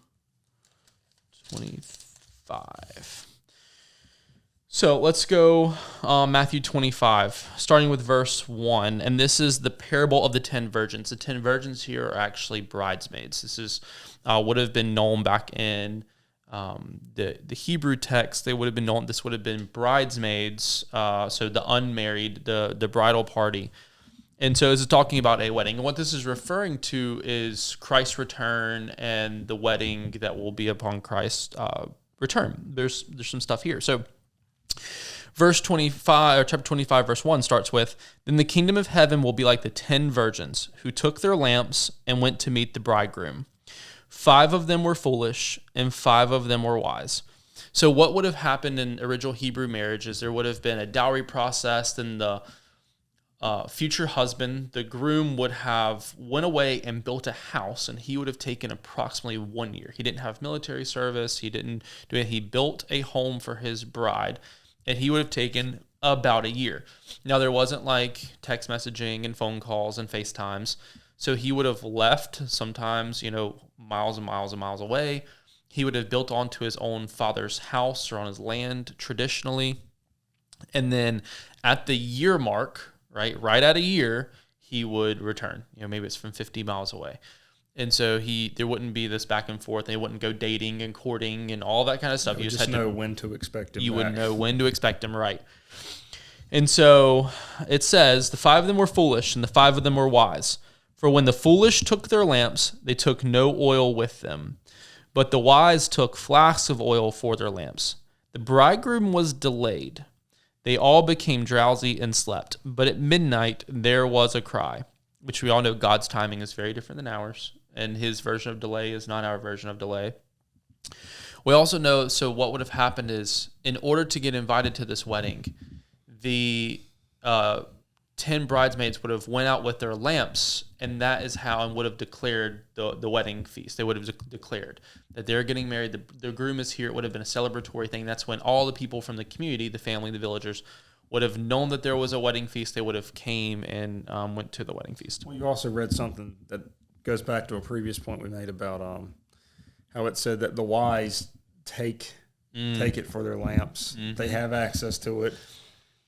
25. So let's go Matthew 25, starting with verse 1. And this is the parable of the 10 virgins. The 10 virgins here are actually bridesmaids. This is would have been known back in the Hebrew text. They would have been known. This would have been bridesmaids, so the unmarried, the bridal party. And so this is talking about a wedding. And what this is referring to is Christ's return and the wedding that will be upon Christ's return. There's some stuff here. So verse 25, or chapter 25, verse 1 starts with, then the kingdom of heaven will be like the 10 virgins who took their lamps and went to meet the bridegroom. 5 of them were foolish and 5 of them were wise. So what would have happened in original Hebrew marriage is there would have been a dowry process, then the future husband, the groom, would have went away and built a house, and he would have taken approximately 1 year. He didn't have military service. He didn't do it. He built a home for his bride, and he would have taken about a year. Now, there wasn't like text messaging and phone calls and FaceTimes, so he would have left sometimes, miles and miles and miles away. He would have built onto his own father's house or on his land traditionally, and then at the year mark, right at a year, he would return. Maybe it's from 50 miles away. And so there wouldn't be this back and forth. They wouldn't go dating and courting and all that kind of stuff. You just had know when to expect him. You would know when to expect him, right? And so it says, the 5 of them were foolish, and the 5 of them were wise. For when the foolish took their lamps, they took no oil with them. But the wise took flasks of oil for their lamps. The bridegroom was delayed. They all became drowsy and slept. But at midnight there was a cry, which we all know God's timing is very different than ours. And his version of delay is not our version of delay. We also know, so what would have happened is, in order to get invited to this wedding, the 10 bridesmaids would have went out with their lamps, and that is how, and would have declared the wedding feast. They would have declared that they're getting married. The groom is here. It would have been a celebratory thing. That's when all the people from the community, the family, the villagers, would have known that there was a wedding feast. They would have came and went to the wedding feast. Well, you also read something that goes back to a previous point we made about how it said that the wise take it for their lamps. Mm-hmm. They have access to it.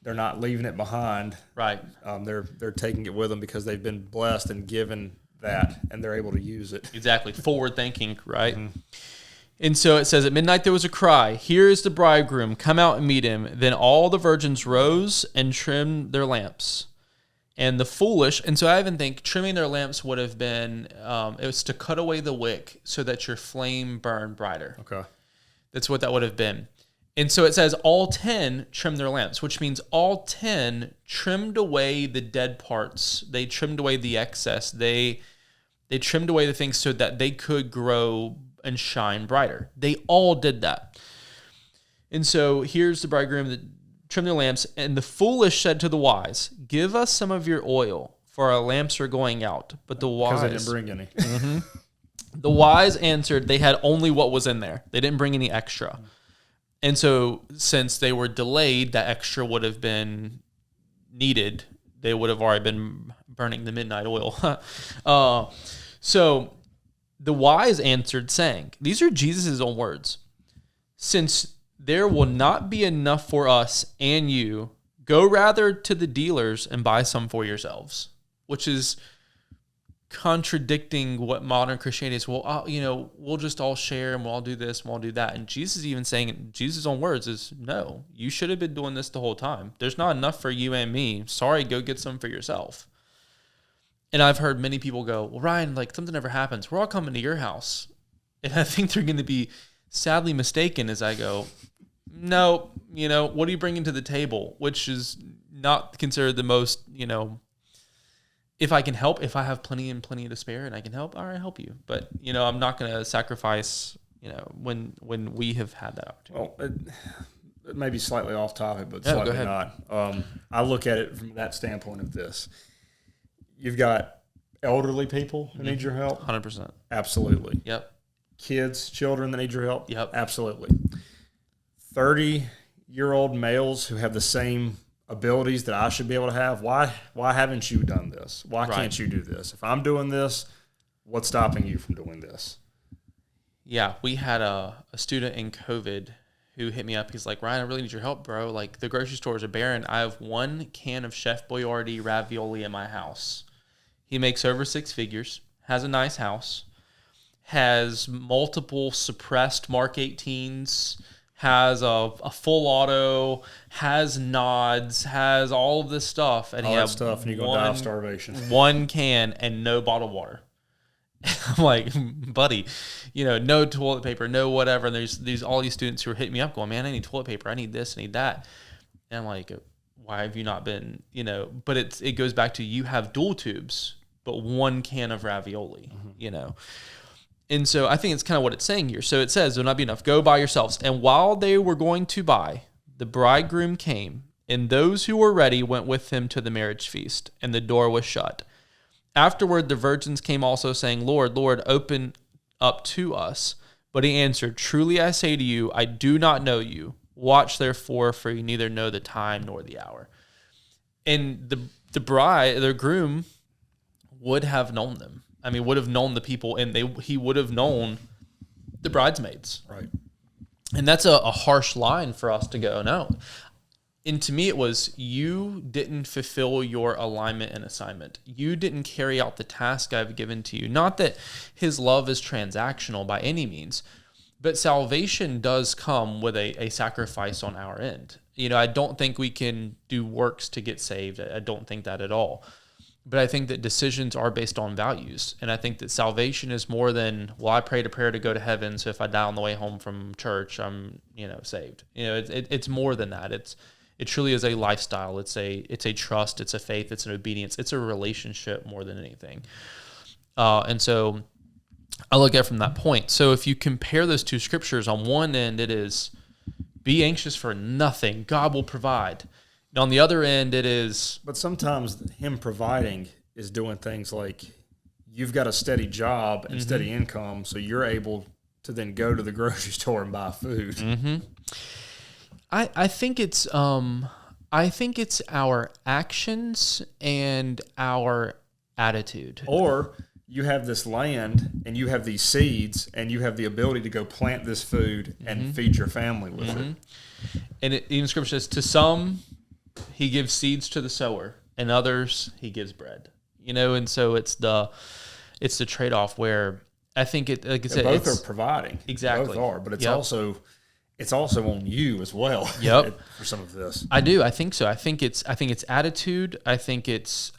They're not leaving it behind. Right. They're taking it with them because they've been blessed and given that, and they're able to use it. Exactly. Forward thinking, right? Mm-hmm. And so it says, at midnight there was a cry, here is the bridegroom, come out and meet him. Then all the virgins rose and trimmed their lamps. And the foolish, and so I even think trimming their lamps would have been, it was to cut away the wick so that your flame burned brighter. Okay. That's what that would have been. And so it says all 10 trimmed their lamps, which means all 10 trimmed away the dead parts. They trimmed away the excess. They trimmed away the things so that they could grow and shine brighter. They all did that. And so here's the bridegroom that trimmed their lamps. And the foolish said to the wise, give us some of your oil, for our lamps are going out. But the wise... Because they didn't bring any. Mm-hmm. The wise answered they had only what was in there. They didn't bring any extra. And so since they were delayed, that extra would have been needed. They would have already been burning the midnight oil. So the wise answered, saying, these are Jesus' own words. Since there will not be enough for us and you, go rather to the dealers and buy some for yourselves. Which is contradicting what modern Christianity is. Well, we'll just all share and we'll all do this and we'll all do that. And Jesus even saying, Jesus' own words is, no, you should have been doing this the whole time. There's not enough for you and me. Sorry, go get some for yourself. And I've heard many people go, well, Ryan, like something ever happens, we're all coming to your house. And I think they're going to be sadly mistaken as I go, no, what are you bringing to the table? Which is not considered the most, if I can help, if I have plenty to spare and I can help, all right, I'll help you. But, I'm not going to sacrifice, when we have had that opportunity. Well, it may be slightly off topic, but slightly not. I look at it from that standpoint of this. You've got elderly people who need your help. 100%. Absolutely. Yep. Kids, children that need your help. Yep. Absolutely. 30-year-old males who have the same abilities that I should be able to have. Why haven't you done this? Why can't you do this? If I'm doing this, what's stopping you from doing this? Yeah, we had a student in COVID who hit me up. He's like, Ryan, I really need your help, bro. Like, the grocery stores are barren. I have 1 can of Chef Boyardee ravioli in my house. He makes over 6 figures, has a nice house, has multiple suppressed Mark 18s, has a full auto, has nods, has all of this stuff. And all that stuff, and you're going to die of starvation. 1 can and no bottled water. I'm like, buddy, no toilet paper, no whatever. And there's all these students who are hitting me up going, man, I need toilet paper. I need this, I need that. And I'm like, why have you not been, but it goes back to, you have dual tubes, but 1 can of ravioli, And so I think it's kind of what it's saying here. So it says, there'll not be enough. Go buy yourselves. And while they were going to buy, the bridegroom came, and those who were ready went with him to the marriage feast, and the door was shut. Afterward, the virgins came also, saying, Lord, Lord, open up to us. But he answered, truly I say to you, I do not know you. Watch therefore, for you neither know the time nor the hour. And the bride, their groom, would have known them. I mean, would have known the people, and he would have known the bridesmaids. Right. And that's a harsh line for us to go, no. And to me, it was, you didn't fulfill your alignment and assignment. You didn't carry out the task I've given to you. Not that his love is transactional by any means, but salvation does come with a sacrifice on our end. I don't think we can do works to get saved. I don't think that at all. But I think that decisions are based on values. And I think that salvation is more than, well, I prayed a prayer to go to heaven, so if I die on the way home from church, I'm, saved. It's more than that. It truly is a lifestyle. It's a trust. It's a faith. It's an obedience. It's a relationship more than anything. And so I look at it from that point. So if you compare those two scriptures, on one end, it is, be anxious for nothing. God will provide. And on the other end, it is... But sometimes him providing is doing things like, you've got a steady job and steady income, so you're able to then go to the grocery store and buy food. Mm-hmm. I think it's our actions and our attitude. Or you have this land and you have these seeds and you have the ability to go plant this food and feed your family with it. And even Scripture says, to some he gives seeds to the sower, and others he gives bread. And so it's the trade-off where I think it, like I said, both are providing. Exactly. Both are, but it's also on you as well. Yep. For some of this. I do. I think so. I think it's attitude. I think it's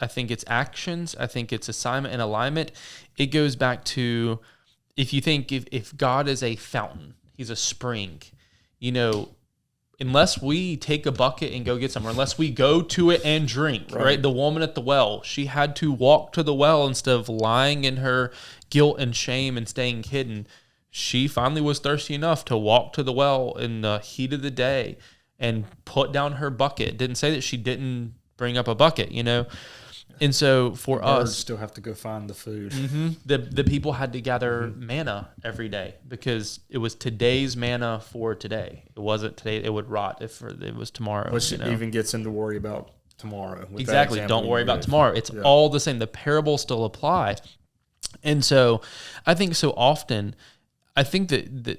actions. I think it's assignment and alignment. It goes back to, if you think if God is a fountain, he's a spring, unless we take a bucket and go get somewhere, unless we go to it and drink, right? The woman at the well, she had to walk to the well instead of lying in her guilt and shame and staying hidden. She finally was thirsty enough to walk to the well in the heat of the day and put down her bucket. It didn't say that she didn't bring up a bucket, And so for us, still have to go find the food. The people had to gather manna every day because it was today's manna for today. It wasn't today; it would rot if it was tomorrow. Which even gets into worry about tomorrow. Exactly. Don't worry about tomorrow. It's all the same. The parables still apply, and so I think so often, I think that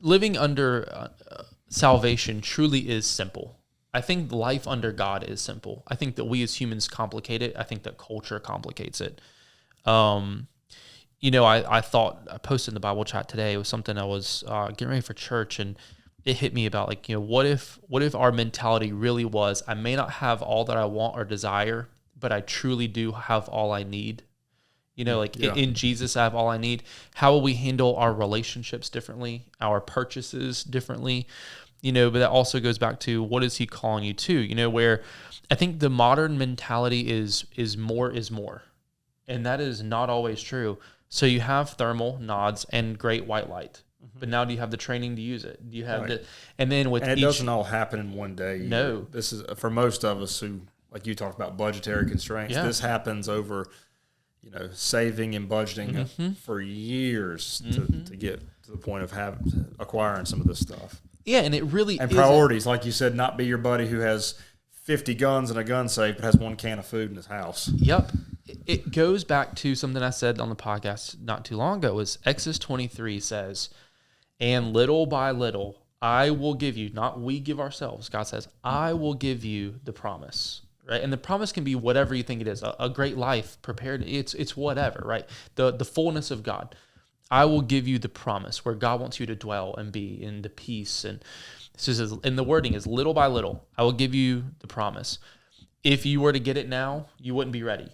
living under salvation truly is simple. I think life under God is simple. I think that we as humans complicate it. I think that culture complicates it. I thought, I posted in the Bible chat today, it was something I was getting ready for church, and it hit me about what if our mentality really was, I may not have all that I want or desire, but I truly do have all I need. In Jesus, I have all I need. How will we handle our relationships differently, our purchases differently? But that also goes back to, what is he calling you to? Where I think the modern mentality is more is more. And that is not always true. So you have thermal, nods, and great white light. But now do you have the training to use it? Do you have and then with it doesn't all happen in one day. No. This is, for most of us who, like you talked about, budgetary constraints, this happens over, saving and budgeting for years to get to the point of acquiring some of this stuff. Yeah, and it really and priorities, like you said, not be your buddy who has 50 guns and a gun safe but has one can of food in his house. Yep. It goes back to something I said on the podcast not too long ago. Was Exodus 23 says, and little by little I will give you, not we give ourselves, God says, I will give you the promise. Right? And the promise can be whatever you think it is, a great life prepared. It's whatever, right? The fullness of God. I will give you the promise where God wants you to dwell and be in the peace. And this is, and the wording is little by little, I will give you the promise. If you were to get it now, you wouldn't be ready.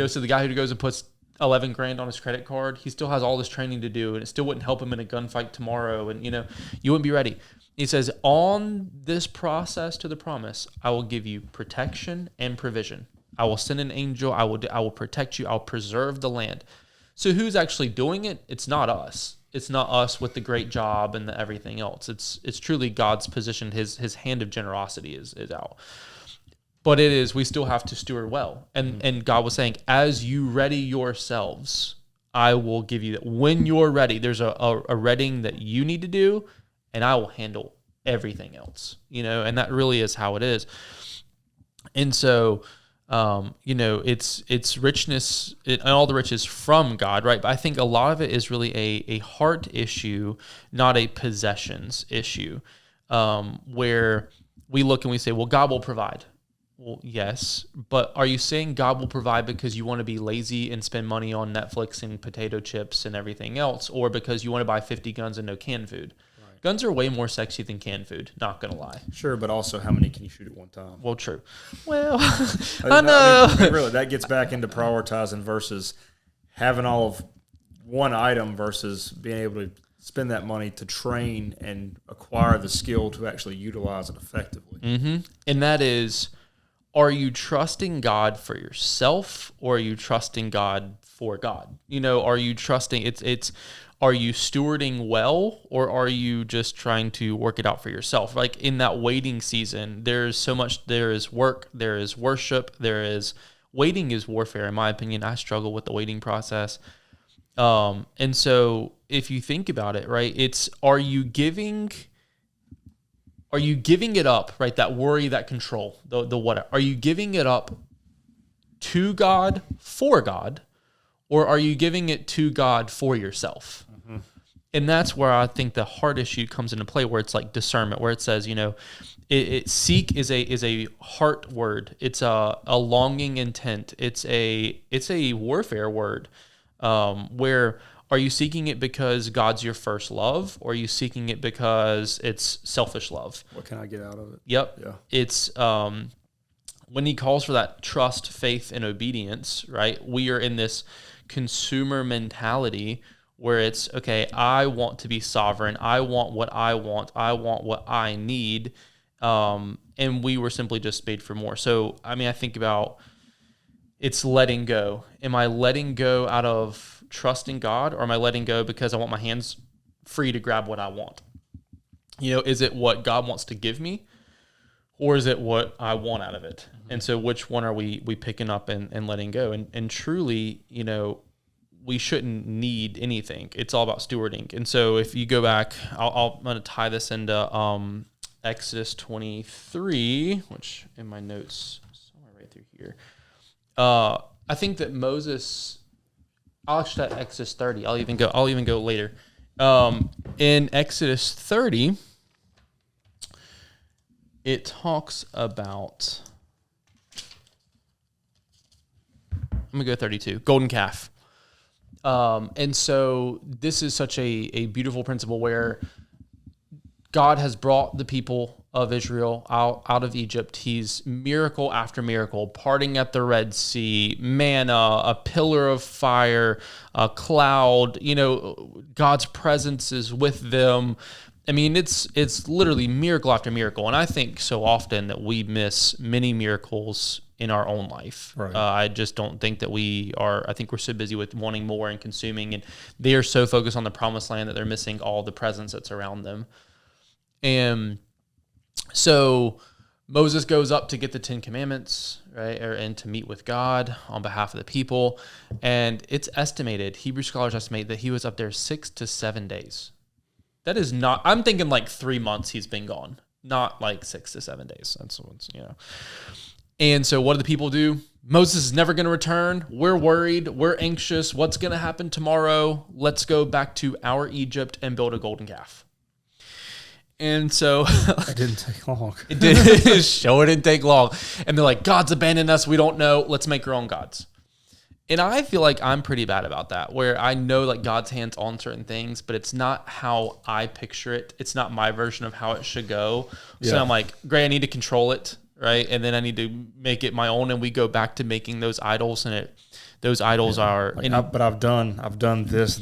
So the guy who goes and puts 11 grand on his credit card, he still has all this training to do, and it still wouldn't help him in a gunfight tomorrow. And, you wouldn't be ready. He says, on this process to the promise, I will give you protection and provision. I will send an angel. I will protect you. I'll preserve the land. So who's actually doing it? It's not us. It's not us with the great job and the everything else. It's truly God's position. His hand of generosity is out. But it is, we still have to steward well. And God was saying, as you ready yourselves, I will give you that. When you're ready, there's a readying that you need to do, and I will handle everything else. And that really is how it is. And so it's richness and all the riches from God, right? But I think a lot of it is really a heart issue, not a possessions issue, where we look and we say, well, God will provide. Well, yes, but are you saying God will provide because you want to be lazy and spend money on Netflix and potato chips and everything else, or because you want to buy 50 guns and no canned food? Right. Guns are way more sexy than canned food, not going to lie. Sure, but also how many can you shoot at one time? Well, true. Well, I know. I mean, really, that gets back into prioritizing versus having all of one item versus being able to spend that money to train and acquire the skill to actually utilize it effectively. Mm-hmm. And that is, are you trusting God for yourself, or are you trusting God for God? Are you trusting it's are you stewarding well, or are you just trying to work it out for yourself? Like in that waiting season, there's so much, there is work, there is worship, waiting is warfare, in my opinion. I struggle with the waiting process. And so if you think about it, right, it's, are you giving it up, right? That worry, that control, the what? Are you giving it up to God, for God, or are you giving it to God for yourself? Mm-hmm. And that's where I think the heart issue comes into play, where it's like discernment, where it says, seek is a heart word. It's a longing intent. It's a warfare word, where are you seeking it because God's your first love, or are you seeking it because it's selfish love? What can I get out of it? Yep. Yeah. It's when he calls for that trust, faith, and obedience, right? We are in this consumer mentality where it's, okay, I want to be sovereign. I want what I want. I want what I need. And we were simply just made for more. So, I mean, I think about, it's letting go. Am I letting go out of trusting God, or am I letting go because I want my hands free to grab what I want? Is it what God wants to give me, or is it what I want out of it? Mm-hmm. And so which one are we picking up and letting go? And truly, we shouldn't need anything. It's all about stewarding. And so if you go back, I'm going to tie this into Exodus 23, which in my notes, somewhere right through here. I think that Moses, I'll actually at Exodus 30. I'll even go later. In Exodus 30, it talks about, I'm gonna go 32, golden calf. And so this is such a beautiful principle where God has brought the people of Israel out of Egypt. He's miracle after miracle, parting at the Red Sea, manna, a pillar of fire, a cloud. God's presence is with them. I mean, it's literally miracle after miracle. And I think so often that we miss many miracles in our own life. Right. I just don't think that I think we're so busy with wanting more and consuming, and they are so focused on the promised land that they're missing all the presence that's around them. And so Moses goes up to get the 10 Commandments, right, and to meet with God on behalf of the people. And it's estimated, Hebrew scholars estimate, that he was up there 6 to 7 days. That is not, I'm thinking like 3 months he's been gone, not like 6 to 7 days. That's what's, And so what do the people do? Moses is never going to return. We're worried. We're anxious. What's going to happen tomorrow? Let's go back to our Egypt and build a golden calf. And so it didn't take long. It didn't take long. And they're like, God's abandoned us. We don't know. Let's make our own gods. And I feel like I'm pretty bad about that, where I know like God's hands on certain things, but it's not how I picture it. It's not my version of how it should go. So I'm like, great, I need to control it, right? And then I need to make it my own. And we go back to making those idols, and those idols are. Like, but I've done this,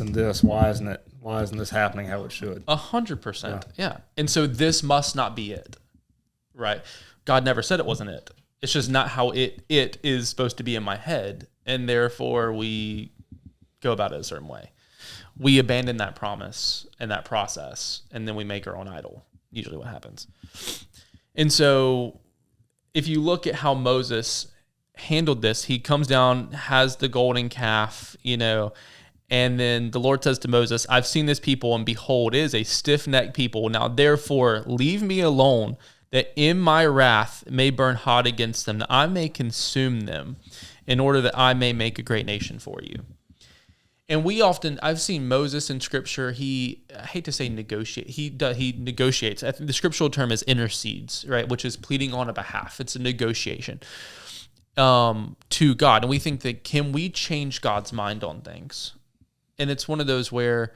and this. Why isn't this happening how it should? 100%. Yeah. And so this must not be it, right? God never said it wasn't it. It's just not how it is supposed to be in my head. And therefore we go about it a certain way. We abandon that promise and that process, and then we make our own idol, usually what happens. And so if you look at how Moses handled this, he comes down, has the golden calf, and then the Lord says to Moses, I've seen this people, and behold, it is a stiff-necked people. Now, therefore, leave me alone, that in my wrath may burn hot against them, that I may consume them, in order that I may make a great nation for you. And I've seen Moses in scripture. I hate to say negotiate. He negotiates. I think the scriptural term is intercedes, right? Which is pleading on a behalf. It's a negotiation to God. And we think that, can we change God's mind on things? And it's one of those where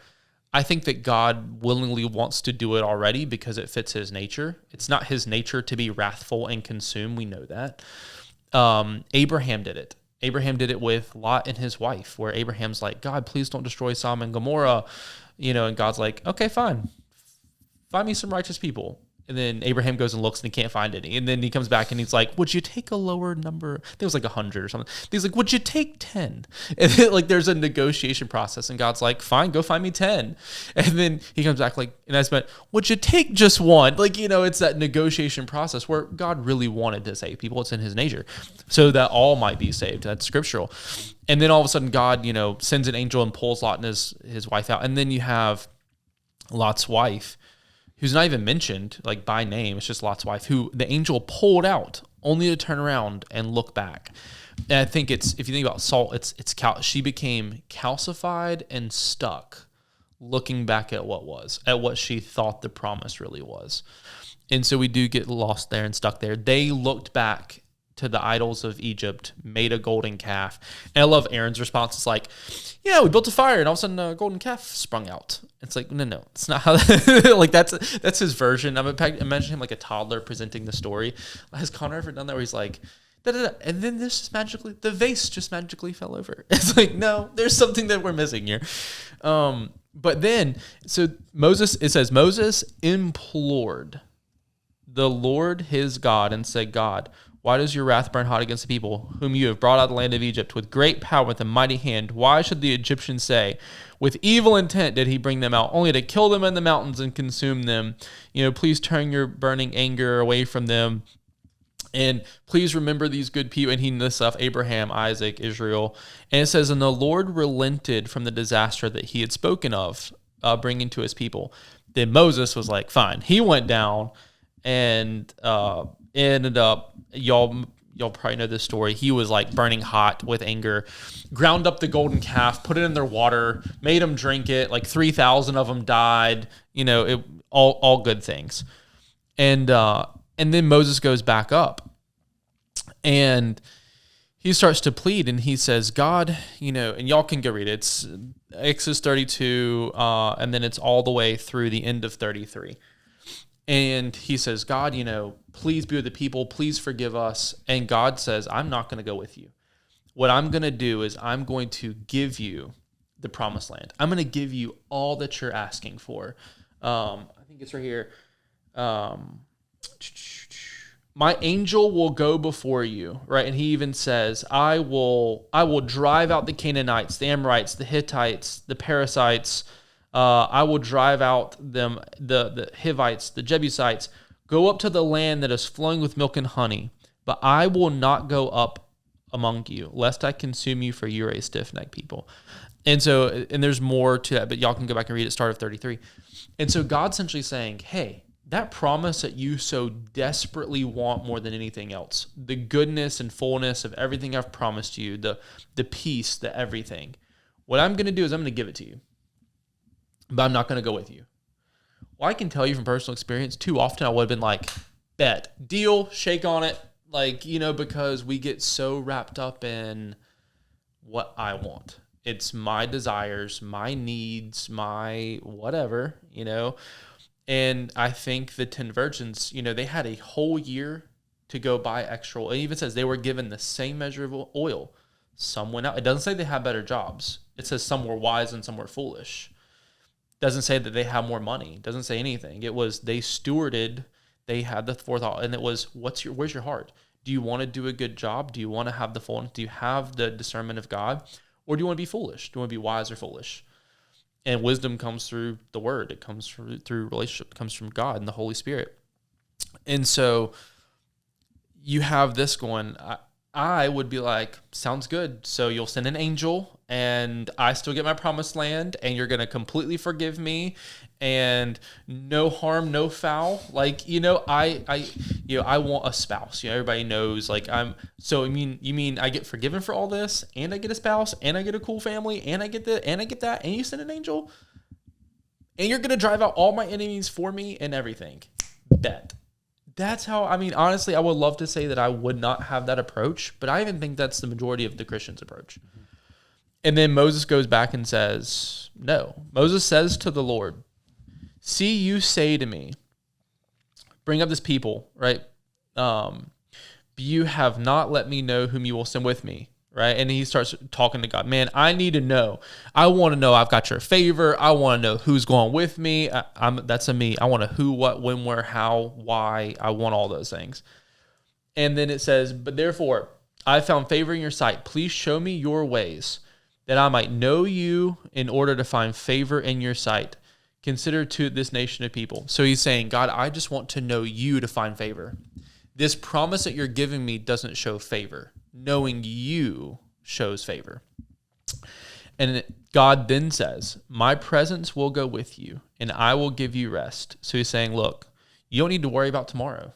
I think that God willingly wants to do it already because it fits his nature. It's not his nature to be wrathful and consume. We know that. Abraham did it. Abraham did it with Lot and his wife, where Abraham's like, God, please don't destroy Sodom and Gomorrah. And God's like, okay, fine. Find me some righteous people. And then Abraham goes and looks and he can't find any. And then he comes back and he's like, would you take a lower number? I think it was like 100 or something. He's like, would you take 10? And then, there's a negotiation process. And God's like, fine, go find me 10. And then he comes back and I meant, would you take just one? It's that negotiation process where God really wanted to save people. It's in his nature. So that all might be saved. That's scriptural. And then all of a sudden God, sends an angel and pulls Lot and his wife out. And then you have Lot's wife, who's not even mentioned by name. It's just Lot's wife, who the angel pulled out only to turn around and look back. And I think if you think about salt, she became calcified and stuck looking back at what she thought the promise really was. And so we do get lost there and stuck there. They looked back to the idols of Egypt, made a golden calf. And I love Aaron's response. It's like, yeah, we built a fire and all of a sudden a golden calf sprung out. It's like, no, it's not how that's his version. I'm imagining him like a toddler presenting the story. Has Connor ever done that where he's like, da-da-da, and then the vase just magically fell over? It's like, no, there's something that we're missing here. But then, so it says, Moses implored the Lord his God and said, God, why does your wrath burn hot against the people whom you have brought out of the land of Egypt with great power, with a mighty hand? Why should the Egyptians say, with evil intent did he bring them out, only to kill them in the mountains and consume them? Please turn your burning anger away from them. And please remember these good people. And he lists off Abraham, Isaac, Israel. And it says, and the Lord relented from the disaster that he had spoken of, bringing to his people. Then Moses was like, fine. He went down and ended up, y'all probably know this story. He was burning hot with anger, ground up the golden calf, put it in their water, made them drink it. 3,000 of them died. All good things. And then Moses goes back up and he starts to plead and he says, God, and y'all can go read it. It's Exodus 32, and then it's all the way through the end of 33. And he says, God, please be with the people. Please forgive us. And God says, I'm not going to go with you. What I'm going to do is I'm going to give you the promised land. I'm going to give you all that you're asking for. I think it's right here. My angel will go before you, right? And he even says, I will drive out the Canaanites, the Amorites, the Hittites, the Perizzites. I will drive out them, the Hivites, the Jebusites. Go up to the land that is flowing with milk and honey, but I will not go up among you, lest I consume you, for you are a stiff-necked people. And there's more to that, but y'all can go back and read it, start of 33. And so God's essentially saying, hey, that promise that you so desperately want more than anything else, the goodness and fullness of everything I've promised you, the peace, the everything, what I'm going to do is I'm going to give it to you. But I'm not going to go with you. Well, I can tell you from personal experience, too often I would have been like, bet, deal, shake on it. Because we get so wrapped up in what I want. It's my desires, my needs, my whatever, And I think the 10 virgins, they had a whole year to go buy extra oil. It even says they were given the same measure of oil. Some went out. It doesn't say they had better jobs. It says some were wise and some were foolish. Doesn't say that they have more money. Doesn't say anything. It was they stewarded. They had the forethought, and it was where's your heart? Do you want to do a good job? Do you want to have the fullness? Do you have the discernment of God, or do you want to be foolish? Do you want to be wise or foolish? And wisdom comes through the Word. It comes through relationship. It comes from God and the Holy Spirit. And so you have this going. I would be like, sounds good. So you'll send an angel and I still get my promised land and you're going to completely forgive me and no harm, no foul. I want a spouse. Everybody knows like you mean I get forgiven for all this, and I get a spouse, and I get a cool family, and I get that, and you send an angel, and you're going to drive out all my enemies for me and everything. That's how, honestly, I would love to say that I would not have that approach, but I even think that's the majority of the Christian's approach. Mm-hmm. And then Moses goes back and says, no. Moses says to the Lord, see, you say to me, bring up this people, right? You have not let me know whom you will send with me, right? And he starts talking to God. Man, I need to know. I want to know I've got your favor. I want to know who's going with me. That's a me. I want to who, what, when, where, how, why. I want all those things. And then it says, but therefore, I found favor in your sight. Please show me your ways, that I might know you in order to find favor in your sight. Consider to this nation of people. So he's saying, God, I just want to know you to find favor. This promise that you're giving me doesn't show favor. Knowing you shows favor. And God then says, my presence will go with you, and I will give you rest. So he's saying, look, you don't need to worry about tomorrow.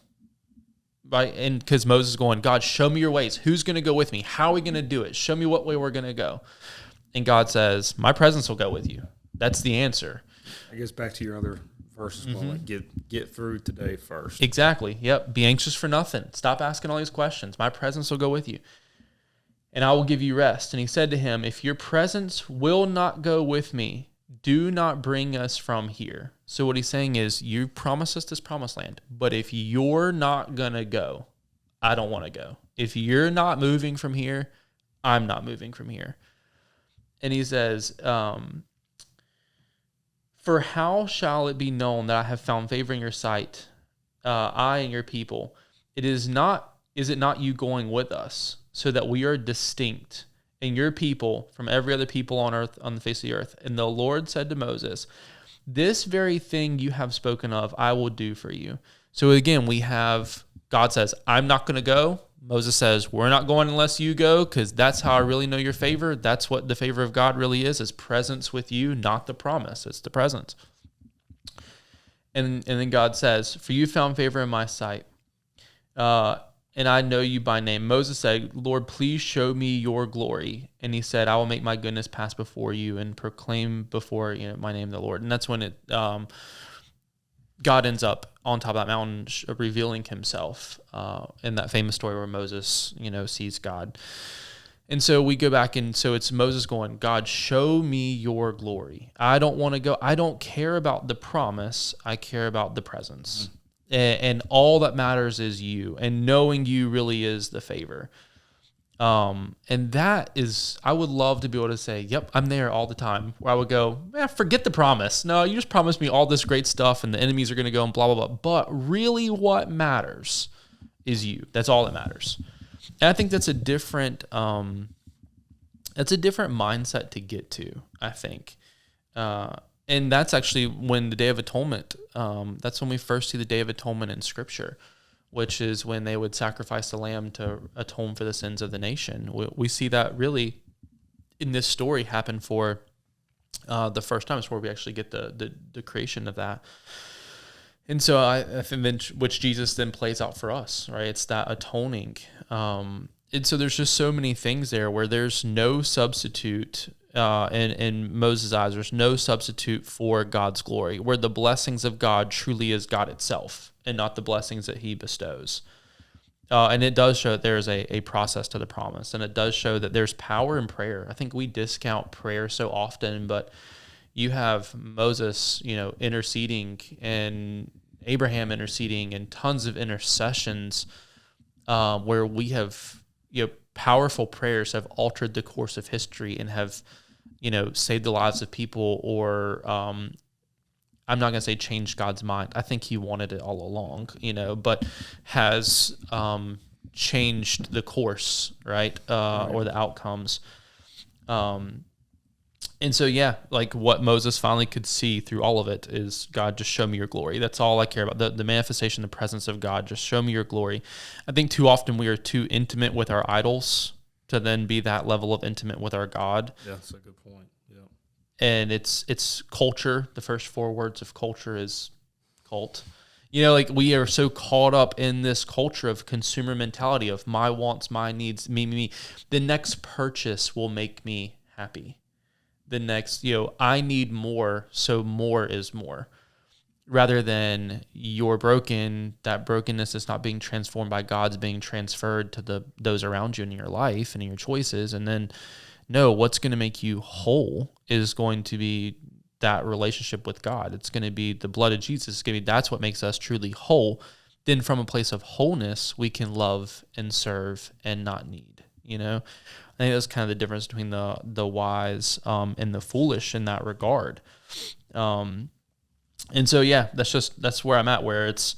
Right? And because Moses is going, God, show me your ways. Who's going to go with me? How are we going to do it? Show me what way we're going to go. And God says, my presence will go with you. That's the answer. I guess back to your other verses, like get through today first. Exactly. Yep. Be anxious for nothing. Stop asking all these questions. My presence will go with you, and I will give you rest. And he said to him, if your presence will not go with me, do not bring us from here. So what he's saying is, you promised us this promised land, but if you're not going to go, I don't want to go. If you're not moving from here, I'm not moving from here. And he says, for how shall it be known that I have found favor in your sight, I and your people? Is it not you going with us, so that we are distinct, and your people from every other people on earth, on the face of the earth? And the Lord said to Moses, this very thing you have spoken of, I will do for you. So again, we have, God says, I'm not going to go. Moses says, we're not going unless you go, because that's how I really know your favor. That's what the favor of God really is presence with you, not the promise. It's the presence. And then God says, for you found favor in my sight, and I know you by name. Moses said, Lord, please show me your glory. And he said, I will make my goodness pass before you and proclaim before my name, the Lord. And that's when God ends up on top of that mountain revealing himself in that famous story where Moses, sees God. And so we go back, and so it's Moses going, God, show me your glory. I don't want to go. I don't care about the promise. I care about the presence. Mm-hmm. And all that matters is you, and knowing you really is the favor. And that is, I would love to be able to say, yep, I'm there all the time. Where I would go, forget the promise. No, you just promised me all this great stuff, and the enemies are going to go and blah, blah, blah. But really what matters is you. That's all that matters. And I think that's a different mindset to get to, I think. And that's actually when the Day of Atonement, that's when we first see the Day of Atonement in Scripture, which is when they would sacrifice the lamb to atone for the sins of the nation. We see that really in this story happen for the first time. It's where we actually get the creation of that. And so I think which Jesus then plays out for us, right? It's that atoning. And so there's just so many things there where there's no substitute in Moses' eyes. There's no substitute for God's glory, where the blessings of God truly is God itself and not the blessings that he bestows. And it does show that there's a process to the promise, and it does show that there's power in prayer. I think we discount prayer so often, but you have Moses, interceding, and Abraham interceding, and tons of intercessions where we have, powerful prayers have altered the course of history and have, saved the lives of people, or I'm not going to say changed God's mind. I think he wanted it all along, but has changed the course, right? Or the outcomes. And so, like what Moses finally could see through all of it is, God, just show me your glory. That's all I care about. The manifestation, the presence of God, just show me your glory. I think too often we are too intimate with our idols to then be that level of intimate with our God. Yeah, that's a good point. Yeah. And it's culture. The first 4 words of culture is cult. Like we are so caught up in this culture of consumer mentality of my wants, my needs, me. The next purchase will make me happy. The next, I need more, so more is more. Rather than you're broken, that brokenness is not being transformed by God's being transferred to those around you in your life and in your choices. And then, no, what's going to make you whole is going to be that relationship with God. It's going to be the blood of Jesus. It's going to be, that's what makes us truly whole. Then from a place of wholeness, we can love and serve and not need, I think that's kind of the difference between the wise and the foolish in that regard. And so, that's where I'm at, where it's,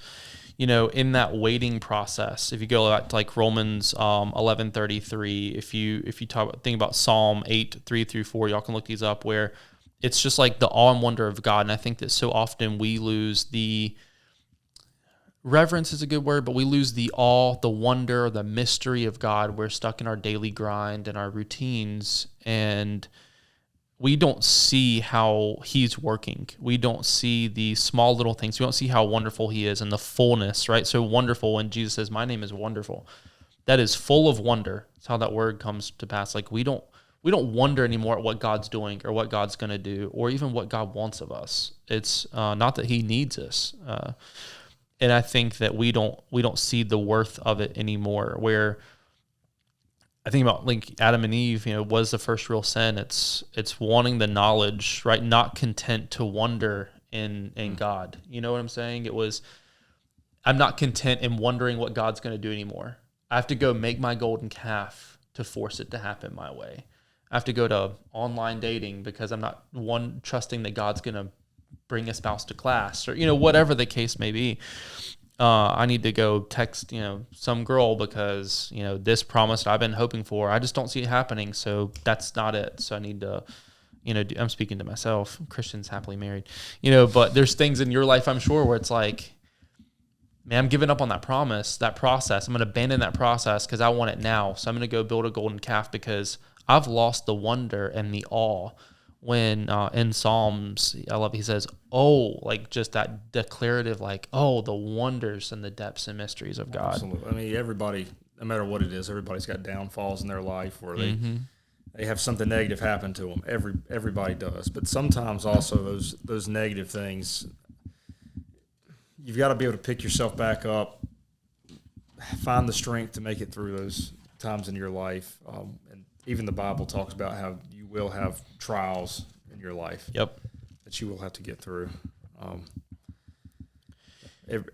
in that waiting process. If you go back to like Romans 11:33, if you think about Psalm 8:3-4, y'all can look these up, where it's just like the awe and wonder of God. And I think that so often we lose the reverence is a good word, but we lose the awe, the wonder, the mystery of God. We're stuck in our daily grind and our routines, and we don't see how he's working. We don't see the small little things. We don't see how wonderful he is and the fullness, right? So wonderful, when Jesus says, my name is wonderful, that is full of wonder. That's how that word comes to pass. Like we don't wonder anymore at what God's doing or what God's going to do or even what God wants of us. It's not that he needs us. And I think that we don't see the worth of it anymore, where I think about like Adam and Eve, was the first real sin. It's wanting the knowledge, right? Not content to wonder in God. You know what I'm saying? I'm not content in wondering what God's going to do anymore. I have to go make my golden calf to force it to happen my way. I have to go to online dating because I'm not trusting that God's going to bring a spouse to class, or, whatever the case may be. I need to go text, some girl because, this promise I've been hoping for, I just don't see it happening. So that's not it. So I need to, I'm speaking to myself, Christians happily married, but there's things in your life, I'm sure, where it's like, man, I'm giving up on that promise, that process. I'm going to abandon that process because I want it now. So I'm going to go build a golden calf because I've lost the wonder and the awe. When in Psalms, I love, he says, oh, like just that declarative, like, oh, the wonders and the depths and mysteries of God. Absolutely. I mean, everybody, no matter what it is, everybody's got downfalls in their life where they have something negative happen to them. Everybody does. But sometimes also those negative things, you've got to be able to pick yourself back up, find the strength to make it through those times in your life. And even the Bible talks about how you will have trials in your life. Yep. That you will have to get through.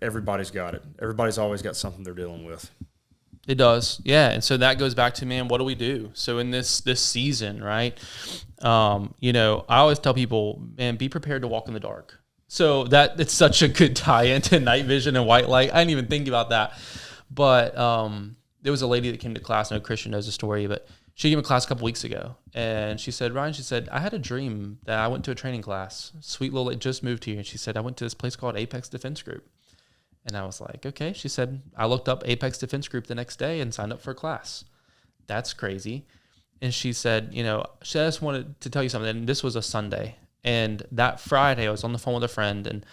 Everybody's got it. Everybody's always got something they're dealing with. It does. Yeah. And so that goes back to, man, what do we do? So in this season, right? I always tell people, man, be prepared to walk in the dark. So that it's such a good tie into night vision and white light. I didn't even think about that. But there was a lady that came to class. I know Christian knows the story, but she came to class a couple weeks ago, and she said, Ryan, I had a dream that I went to a training class. Sweet little lady just moved here, and she said, I went to this place called Apexdefense And I was like, okay. She said, I looked up Apexdefense the next day and signed up for a class. That's crazy. And she said, she just wanted to tell you something. And this was a Sunday. And that Friday, I was on the phone with a friend, and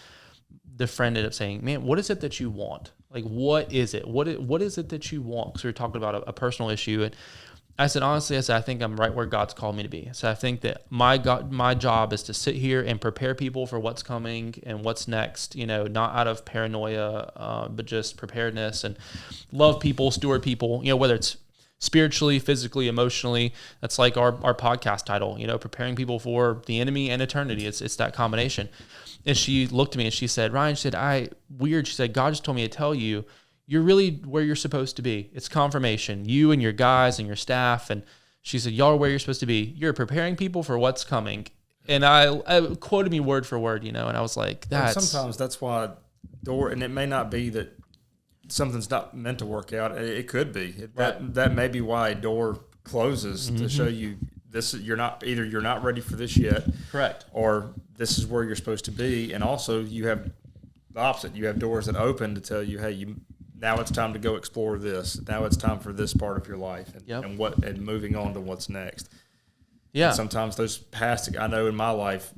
the friend ended up saying, man, what is it that you want? Like, what is it? What is it that you want? Because we were talking about a personal issue. And I said, honestly, I think I'm right where God's called me to be. So I think that my job is to sit here and prepare people for what's coming and what's next, not out of paranoia, but just preparedness and love people, steward people, whether it's spiritually, physically, emotionally. That's like our podcast title, preparing people for the enemy and eternity. It's that combination. And she looked at me and she said, Ryan, she said, God just told me to tell you, you're really where you're supposed to be. It's confirmation. You and your guys and your staff. And she said, y'all are where you're supposed to be. You're preparing people for what's coming. And I quoted me word for word, and I was like, sometimes that's why and it may not be that something's not meant to work out. It could be. That may be why a door closes to show you this. You're not ready for this yet. Correct. Or this is where you're supposed to be. And also you have the opposite. You have doors that open to tell you, hey, now it's time to go explore this. Now it's time for this part of your life and moving on to what's next. Yeah. And sometimes those past, I know in my life,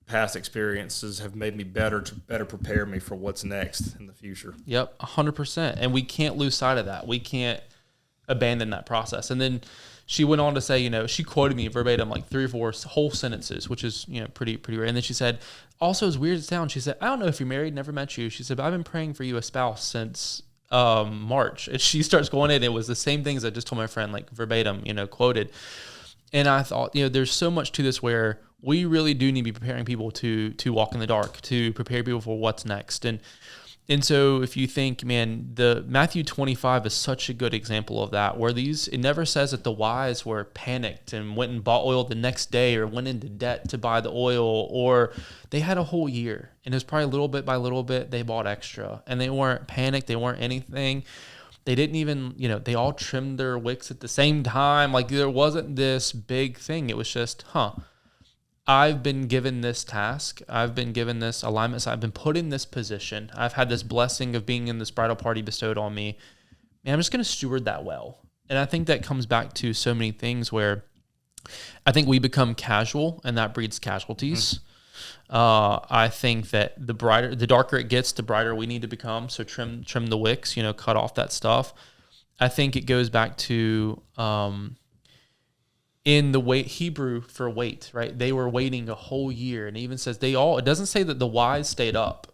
past experiences have made me better to better prepare me for what's next in the future. Yep, 100%. And we can't lose sight of that. We can't abandon that process. And then she went on to say, you know, she quoted me verbatim like 3 or 4 whole sentences, which is, you know, pretty rare. And then she said, also, as weird as it sounds, she said, I don't know if you're married, never met you. She said, but I've been praying for you a spouse since March. And she starts going in. It was the same things I just told my friend, like verbatim, you know, quoted. And I thought, you know, there's so much to this where we really do need to be preparing people to walk in the dark, to prepare people for what's next. And so if you think, man, the Matthew 25 is such a good example of that, where it never says that the wise were panicked and went and bought oil the next day or went into debt to buy the oil, or they had a whole year. And it was probably little bit by little bit, they bought extra. And they weren't panicked. They weren't anything. They didn't even, you know, they all trimmed their wicks at the same time. Like there wasn't this big thing. It was just, I've been given this task. I've been given this alignment. So I've been put in this position. I've had this blessing of being in this bridal party bestowed on me. And I'm just going to steward that well. And I think that comes back to so many things where I think we become casual and that breeds casualties. I think that the darker it gets, the brighter we need to become. So trim the wicks, you know, cut off that stuff. I think it goes back to, in the Hebrew for wait, right? They were waiting a whole year. And it even says it doesn't say that the wise stayed up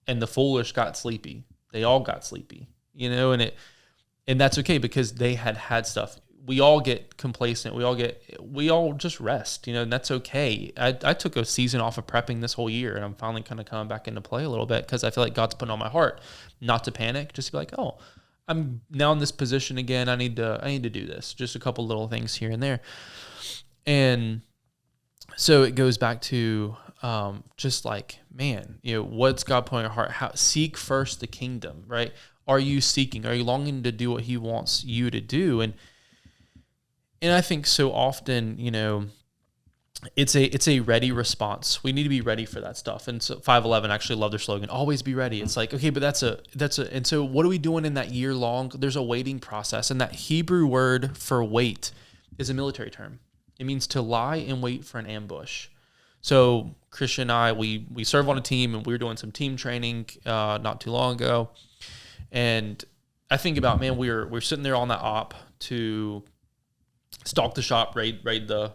and the foolish got sleepy. They all got sleepy, you know, and that's okay because they had stuff. We all get complacent. We all just rest, you know, and that's okay. I took a season off of prepping this whole year and I'm finally kind of coming back into play a little bit because I feel like God's putting on my heart not to panic, just to be like, oh, I'm now in this position again. I need to do this. Just a couple little things here and there. And so it goes back to just like, man, you know, what's God putting on your heart? Seek first the kingdom, right? Are you seeking? Are you longing to do what he wants you to do? And I think so often, you know, it's a ready response. We need to be ready for that stuff. And so 511 actually love their slogan, always be ready. It's like, okay, but and so what are we doing in that year long? There's a waiting process. And that Hebrew word for wait is a military term. It means to lie and wait for an ambush. So Christian and I, we serve on a team and we were doing some team training not too long ago. And I think about, man, we're sitting there on that op to stalk the shop, raid the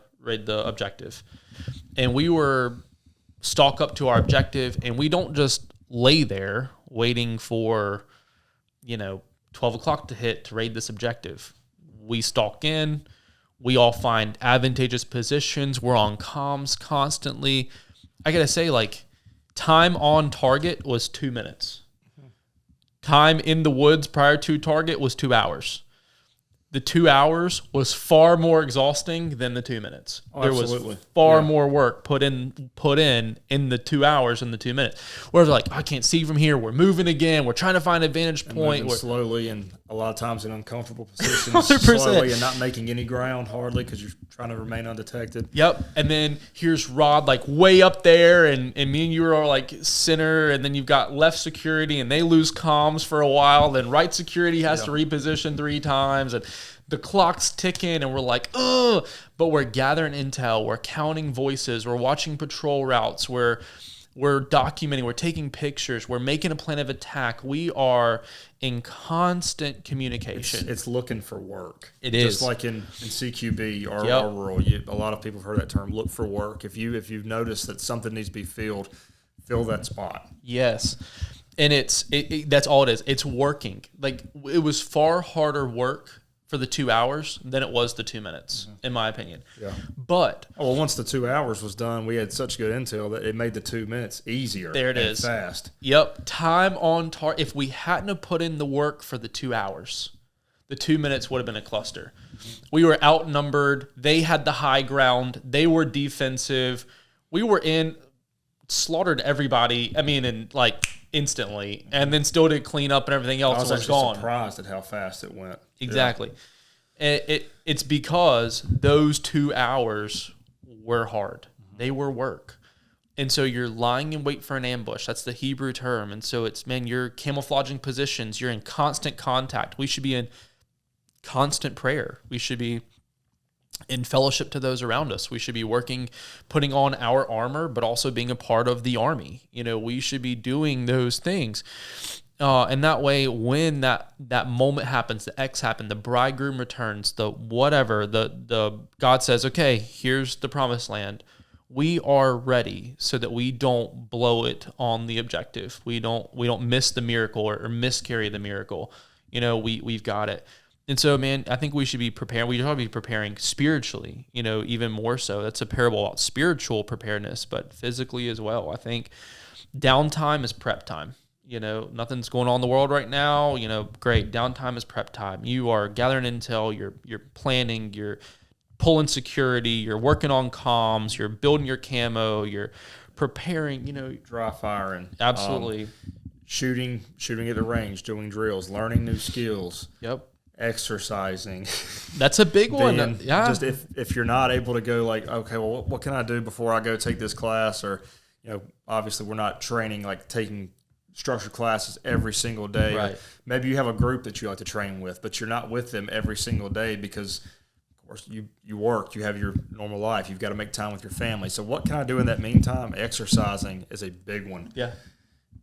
objective. And we were stalk up to our objective, and we don't just lay there waiting for, you know, 12 o'clock to hit to raid this objective. We stalk in, we all find advantageous positions, we're on comms constantly. I gotta say, like, time on target was 2 minutes. Time in the woods prior to target was 2 hours. The 2 hours was far more exhausting than the 2 minutes. Oh, there absolutely. was far more work put in the 2 hours and the 2 minutes. Whereas like, I can't see from here. We're moving again. We're trying to find a vantage point. Moving slowly and a lot of times in uncomfortable positions. 100%. Slowly and not making any ground hardly because you're trying to remain undetected. Yep. And then here's Rod like way up there and me and you are like center, and then you've got left security and they lose comms for a while. Then right security has to reposition 3 times and the clock's ticking and we're like, ugh, but we're gathering intel, we're counting voices, we're watching patrol routes, we're documenting, we're taking pictures, we're making a plan of attack. We are in constant communication. It's looking for work. It is. Just like in CQB or rural, a lot of people have heard that term, look for work. If you've noticed that something needs to be filled, fill that spot. Yes. And that's all it is. It's working. Like, it was far harder work for the 2 hours than it was the 2 minutes, in my opinion. Yeah. But once the 2 hours was done, we had such good intel that it made the 2 minutes easier. There it is. Fast. Yep. Time on target. If we hadn't have put in the work for the 2 hours, the 2 minutes would have been a cluster. We were outnumbered. They had the high ground. They were defensive. We were slaughtered everybody. I mean, instantly, and then still did clean up and everything else. I was actually gone. Surprised at how fast it went. Exactly. Yeah. It's because those 2 hours were hard. They were work. And so you're lying in wait for an ambush. That's the Hebrew term. And so it's, man, you're camouflaging positions. You're in constant contact. We should be in constant prayer. We should be in fellowship to those around us. We should be working, putting on our armor, but also being a part of the army. We should be doing those things. And that way, when that moment happens, the X happens, the bridegroom returns, the whatever, the God says, okay, here's the promised land. We are ready so that we don't blow it on the objective. We don't miss the miracle or miscarry the miracle. We've got it. And so, man, I think we should be preparing. We should be preparing spiritually, even more so. That's a parable about spiritual preparedness, but physically as well. I think downtime is prep time. Nothing's going on in the world right now. Great. Downtime is prep time. You are gathering intel. You're planning. You're pulling security. You're working on comms. You're building your camo. You're preparing. Dry firing. Absolutely. Shooting at the range, doing drills, learning new skills. Yep. Exercising. That's a big one. Yeah. Just if you're not able to go like, okay, well, what can I do before I go take this class? Or, obviously we're not training, like taking structured classes every single day. Right. Maybe you have a group that you like to train with, but you're not with them every single day because, of course, you work, you have your normal life, you've got to make time with your family. So what can I do in that meantime? Exercising is a big one. Yeah.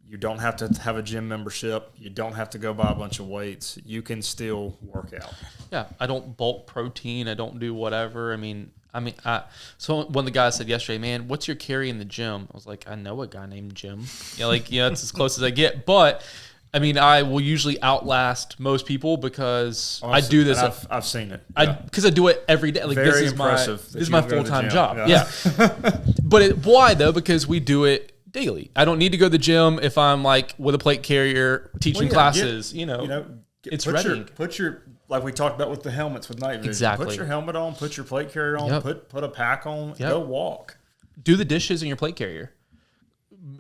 You don't have to have a gym membership. You don't have to go buy a bunch of weights. You can still work out. Yeah, I don't bulk protein. I don't do whatever. So one of the guys said yesterday, man, what's your carry in the gym? I was like, I know a guy named Jim. That's as close as I get. But I will usually outlast most people because I do this. I've seen it. Because I do it every day. Very impressive. This is my full-time job. Yeah. But why though? Because we do it daily. I don't need to go to the gym if I'm like with a plate carrier teaching classes. It's ready. Put your like we talked about with the helmets with night vision. Exactly. Put your helmet on. Put your plate carrier on. Yep. Put a pack on. Yep. Go walk. Do the dishes in your plate carrier.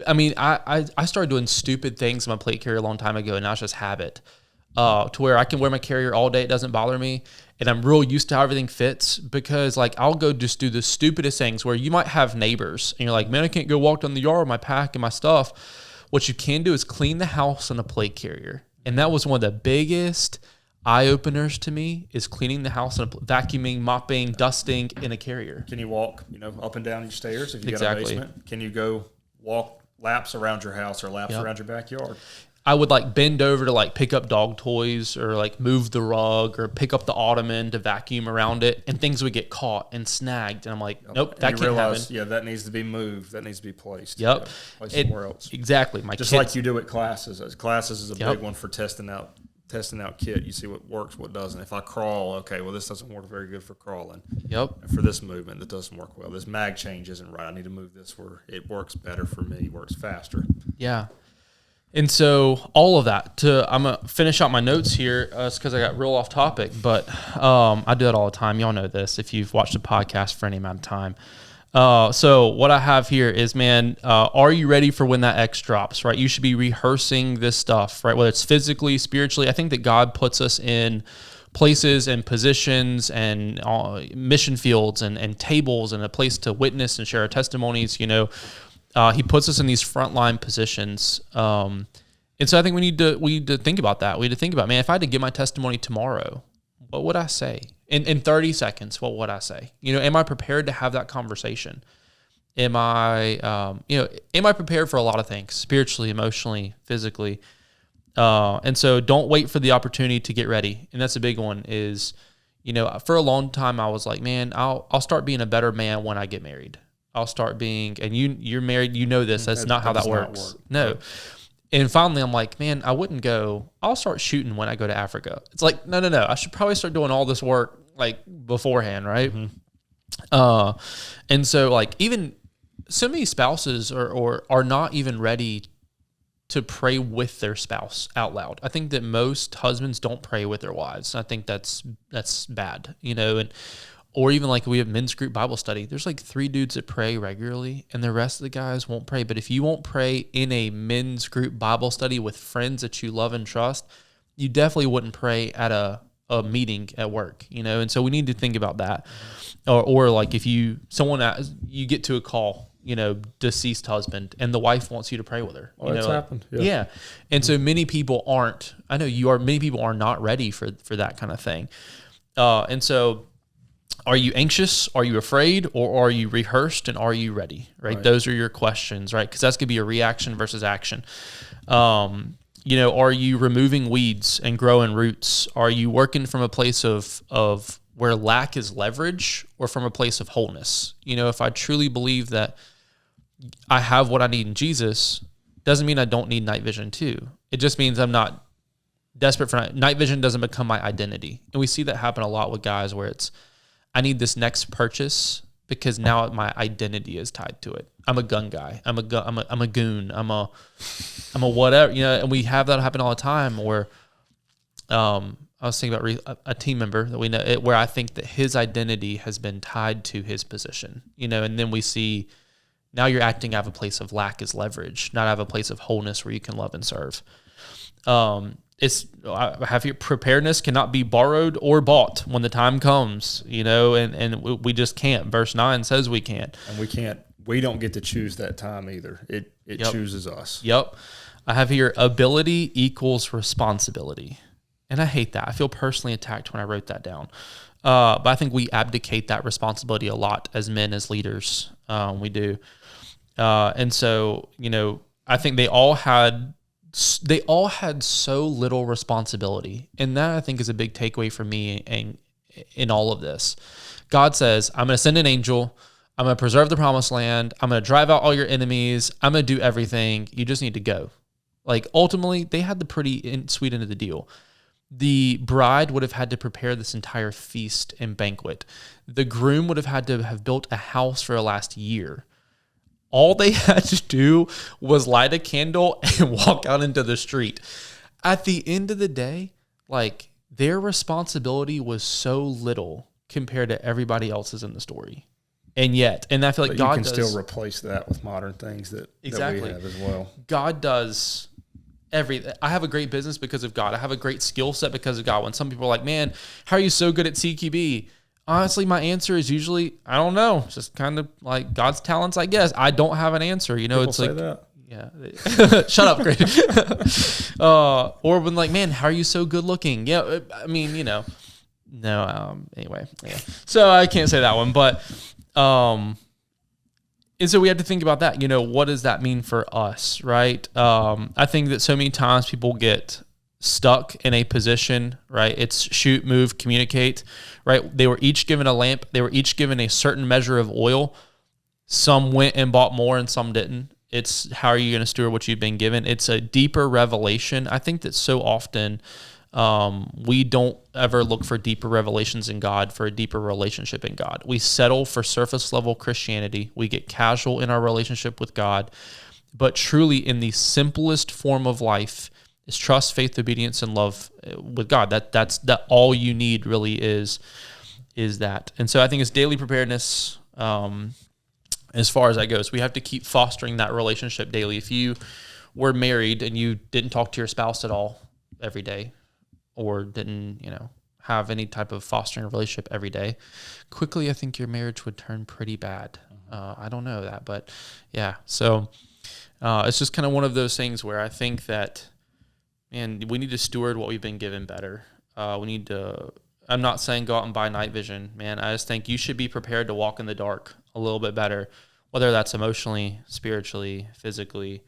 I started doing stupid things in my plate carrier a long time ago, and now it's just habit. To where I can wear my carrier all day, it doesn't bother me, and I'm real used to how everything fits because I'll go just do the stupidest things where you might have neighbors and you're like, man, I can't go walk down the yard with my pack and my stuff. What you can do is clean the house on a plate carrier, and that was one of the biggest eye openers to me is cleaning the house and vacuuming, mopping, dusting in a carrier. Can you walk, up and down your stairs if you got a basement? Can you go walk laps around your house or laps around your backyard? I would bend over to pick up dog toys or move the rug or pick up the ottoman to vacuum around it, and things would get caught and snagged. And I'm like, nope, that can't happen. Yeah, that needs to be moved. That needs to be placed. Yep. Placed somewhere else. Exactly. Just like you do at classes. Classes is a big one for testing out kit. You see what works, what doesn't. If I crawl, okay, well, this doesn't work very good for crawling. Yep. And for this movement, that doesn't work well. This mag change isn't right. I need to move this where it works better for me, works faster. Yeah. And so all of that I'm going to finish out my notes here. It's because I got real off topic, but I do that all the time. Y'all know this if you've watched the podcast for any amount of time. So what I have here is, man, are you ready for when that X drops, right? You should be rehearsing this stuff, right? Whether it's physically, spiritually. I think that God puts us in places and positions and mission fields and tables and a place to witness and share our testimonies, He puts us in these frontline positions. And so I think we need to think about that. We need to think about, man, if I had to give my testimony tomorrow, what would I say? In 30 seconds, what would I say? Am I prepared to have that conversation? Am I prepared for a lot of things, spiritually, emotionally, physically? And so don't wait for the opportunity to get ready. And that's a big one is, for a long time I was like, man, I'll start being a better man when I get married. I'll start being, and you're married, this. That's not how that works. No. And finally, I'm like, man, I wouldn't go. I'll start shooting when I go to Africa. It's like, no. I should probably start doing all this work beforehand, right? Mm-hmm. And so even so many spouses are not even ready to pray with their spouse out loud. I think that most husbands don't pray with their wives. I think that's bad, or even we have men's group Bible study. There's 3 dudes that pray regularly and the rest of the guys won't pray. But if you won't pray in a men's group Bible study with friends that you love and trust, you definitely wouldn't pray at a meeting at work, And so we need to think about that. Or if you get to a call, deceased husband and the wife wants you to pray with her. That's happened. Yeah. And so many people many people are not ready for that kind of thing. And so are you anxious? Are you afraid? Or are you rehearsed? And are you ready? Right? Those are your questions, right? Because that's going to be a reaction versus action. Are you removing weeds and growing roots? Are you working from a place of where lack is leverage, or from a place of wholeness? If I truly believe that I have what I need in Jesus, doesn't mean I don't need night vision too. It just means I'm not desperate for night vision. Doesn't become my identity. And we see that happen a lot with guys where it's, I need this next purchase because now my identity is tied to it. I'm a gun guy. I'm a goon. I'm a whatever, and we have that happen all the time where, I was thinking about a team member that we know where I think that his identity has been tied to his position, and then we see now you're acting out of a place of lack as leverage, not out of a place of wholeness where you can love and serve. Preparedness cannot be borrowed or bought when the time comes, and we just can't. Verse 9 says we can't. And we don't get to choose that time either. It chooses us. Yep. I have here ability equals responsibility. And I hate that. I feel personally attacked when I wrote that down. But I think we abdicate that responsibility a lot as men, as leaders. We do. And so, I think they all had so little responsibility. And that, I think, is a big takeaway for me in all of this. God says, I'm going to send an angel. I'm going to preserve the promised land. I'm going to drive out all your enemies. I'm going to do everything. You just need to go. Like, ultimately, they had the pretty sweet end of the deal. The bride would have had to prepare this entire feast and banquet. The groom would have had to have built a house for the last year. All they had to do was light a candle and walk out into the street. At the end of the day, like, their responsibility was so little compared to everybody else's in the story. And I feel like God can still replace that with modern things that we have as well. God does everything. I have a great business because of God. I have a great skill set because of God. When some people are like, man, how are you so good at CQB? Honestly, my answer is usually, I don't know. It's just kind of like God's talents, I guess. I don't have an answer. People it's say like, that. Yeah. Shut up, Greg. Or when like, man, how are you so good looking? Yeah. I mean, no. Anyway. Yeah. So I can't say that one, but, and so we have to think about that. What does that mean for us, right? I think that so many times people get stuck in a position, right? It's shoot, move, communicate, right? They were each given a lamp. They were each given a certain measure of oil. Some went and bought more and some didn't. It's how are you going to steward what you've been given? It's a deeper revelation. I think that so often we don't ever look for deeper revelations in God, for a deeper relationship in God. We settle for surface level Christianity. We get casual in our relationship with God, but truly in the simplest form of life is trust, faith, obedience, and love with God. That's all you need really is that. And so I think it's daily preparedness as far as that goes. We have to keep fostering that relationship daily. If you were married and you didn't talk to your spouse at all every day, or didn't, have any type of fostering a relationship every day, quickly I think your marriage would turn pretty bad. I don't know that, but yeah. So it's just kind of one of those things where I think that, man, we need to steward what we've been given better. We need to, I'm not saying go out and buy night vision, man. I just think you should be prepared to walk in the dark a little bit better, whether that's emotionally, spiritually, physically.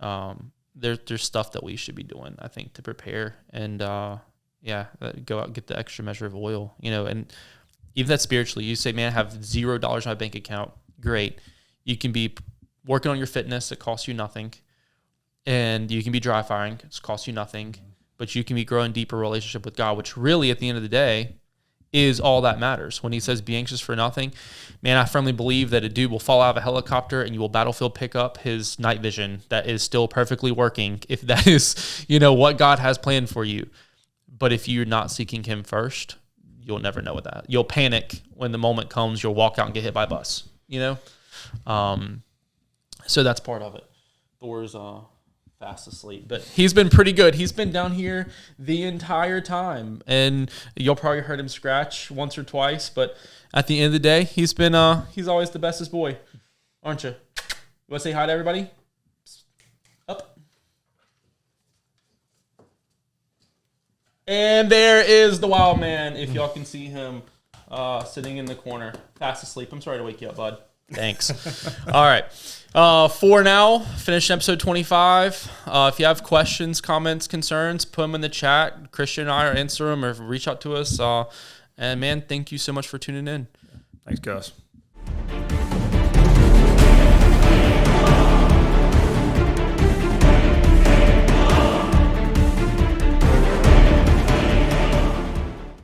There's stuff that we should be doing, I think, to prepare and, go out and get the extra measure of oil, and even that spiritually, you say, man, I have $0 in my bank account. Great. You can be working on your fitness. It costs you nothing. And you can be dry firing. It costs you nothing, but you can be growing deeper relationship with God, which really at the end of the day is all that matters. When he says be anxious for nothing, man, I firmly believe that a dude will fall out of a helicopter and you will battlefield pick up his night vision that is still perfectly working if that is, what God has planned for you. But if you're not seeking him first, you'll never know that. You'll panic when the moment comes. You'll walk out and get hit by a bus, So that's part of it. Thor's fast asleep, but he's been pretty good. He's been down here the entire time, and you'll probably heard him scratch once or twice, but at the end of the day, he's been he's always the bestest boy, aren't you? You want to say hi to everybody? Up. And there is the wild man, if y'all can see him sitting in the corner, fast asleep. I'm sorry to wake you up, bud. Thanks. All right. For now, finished episode 25. If you have questions, comments, concerns, put them in the chat. Christian and I are answer them or reach out to us. And man, thank you so much for tuning in. Thanks, guys.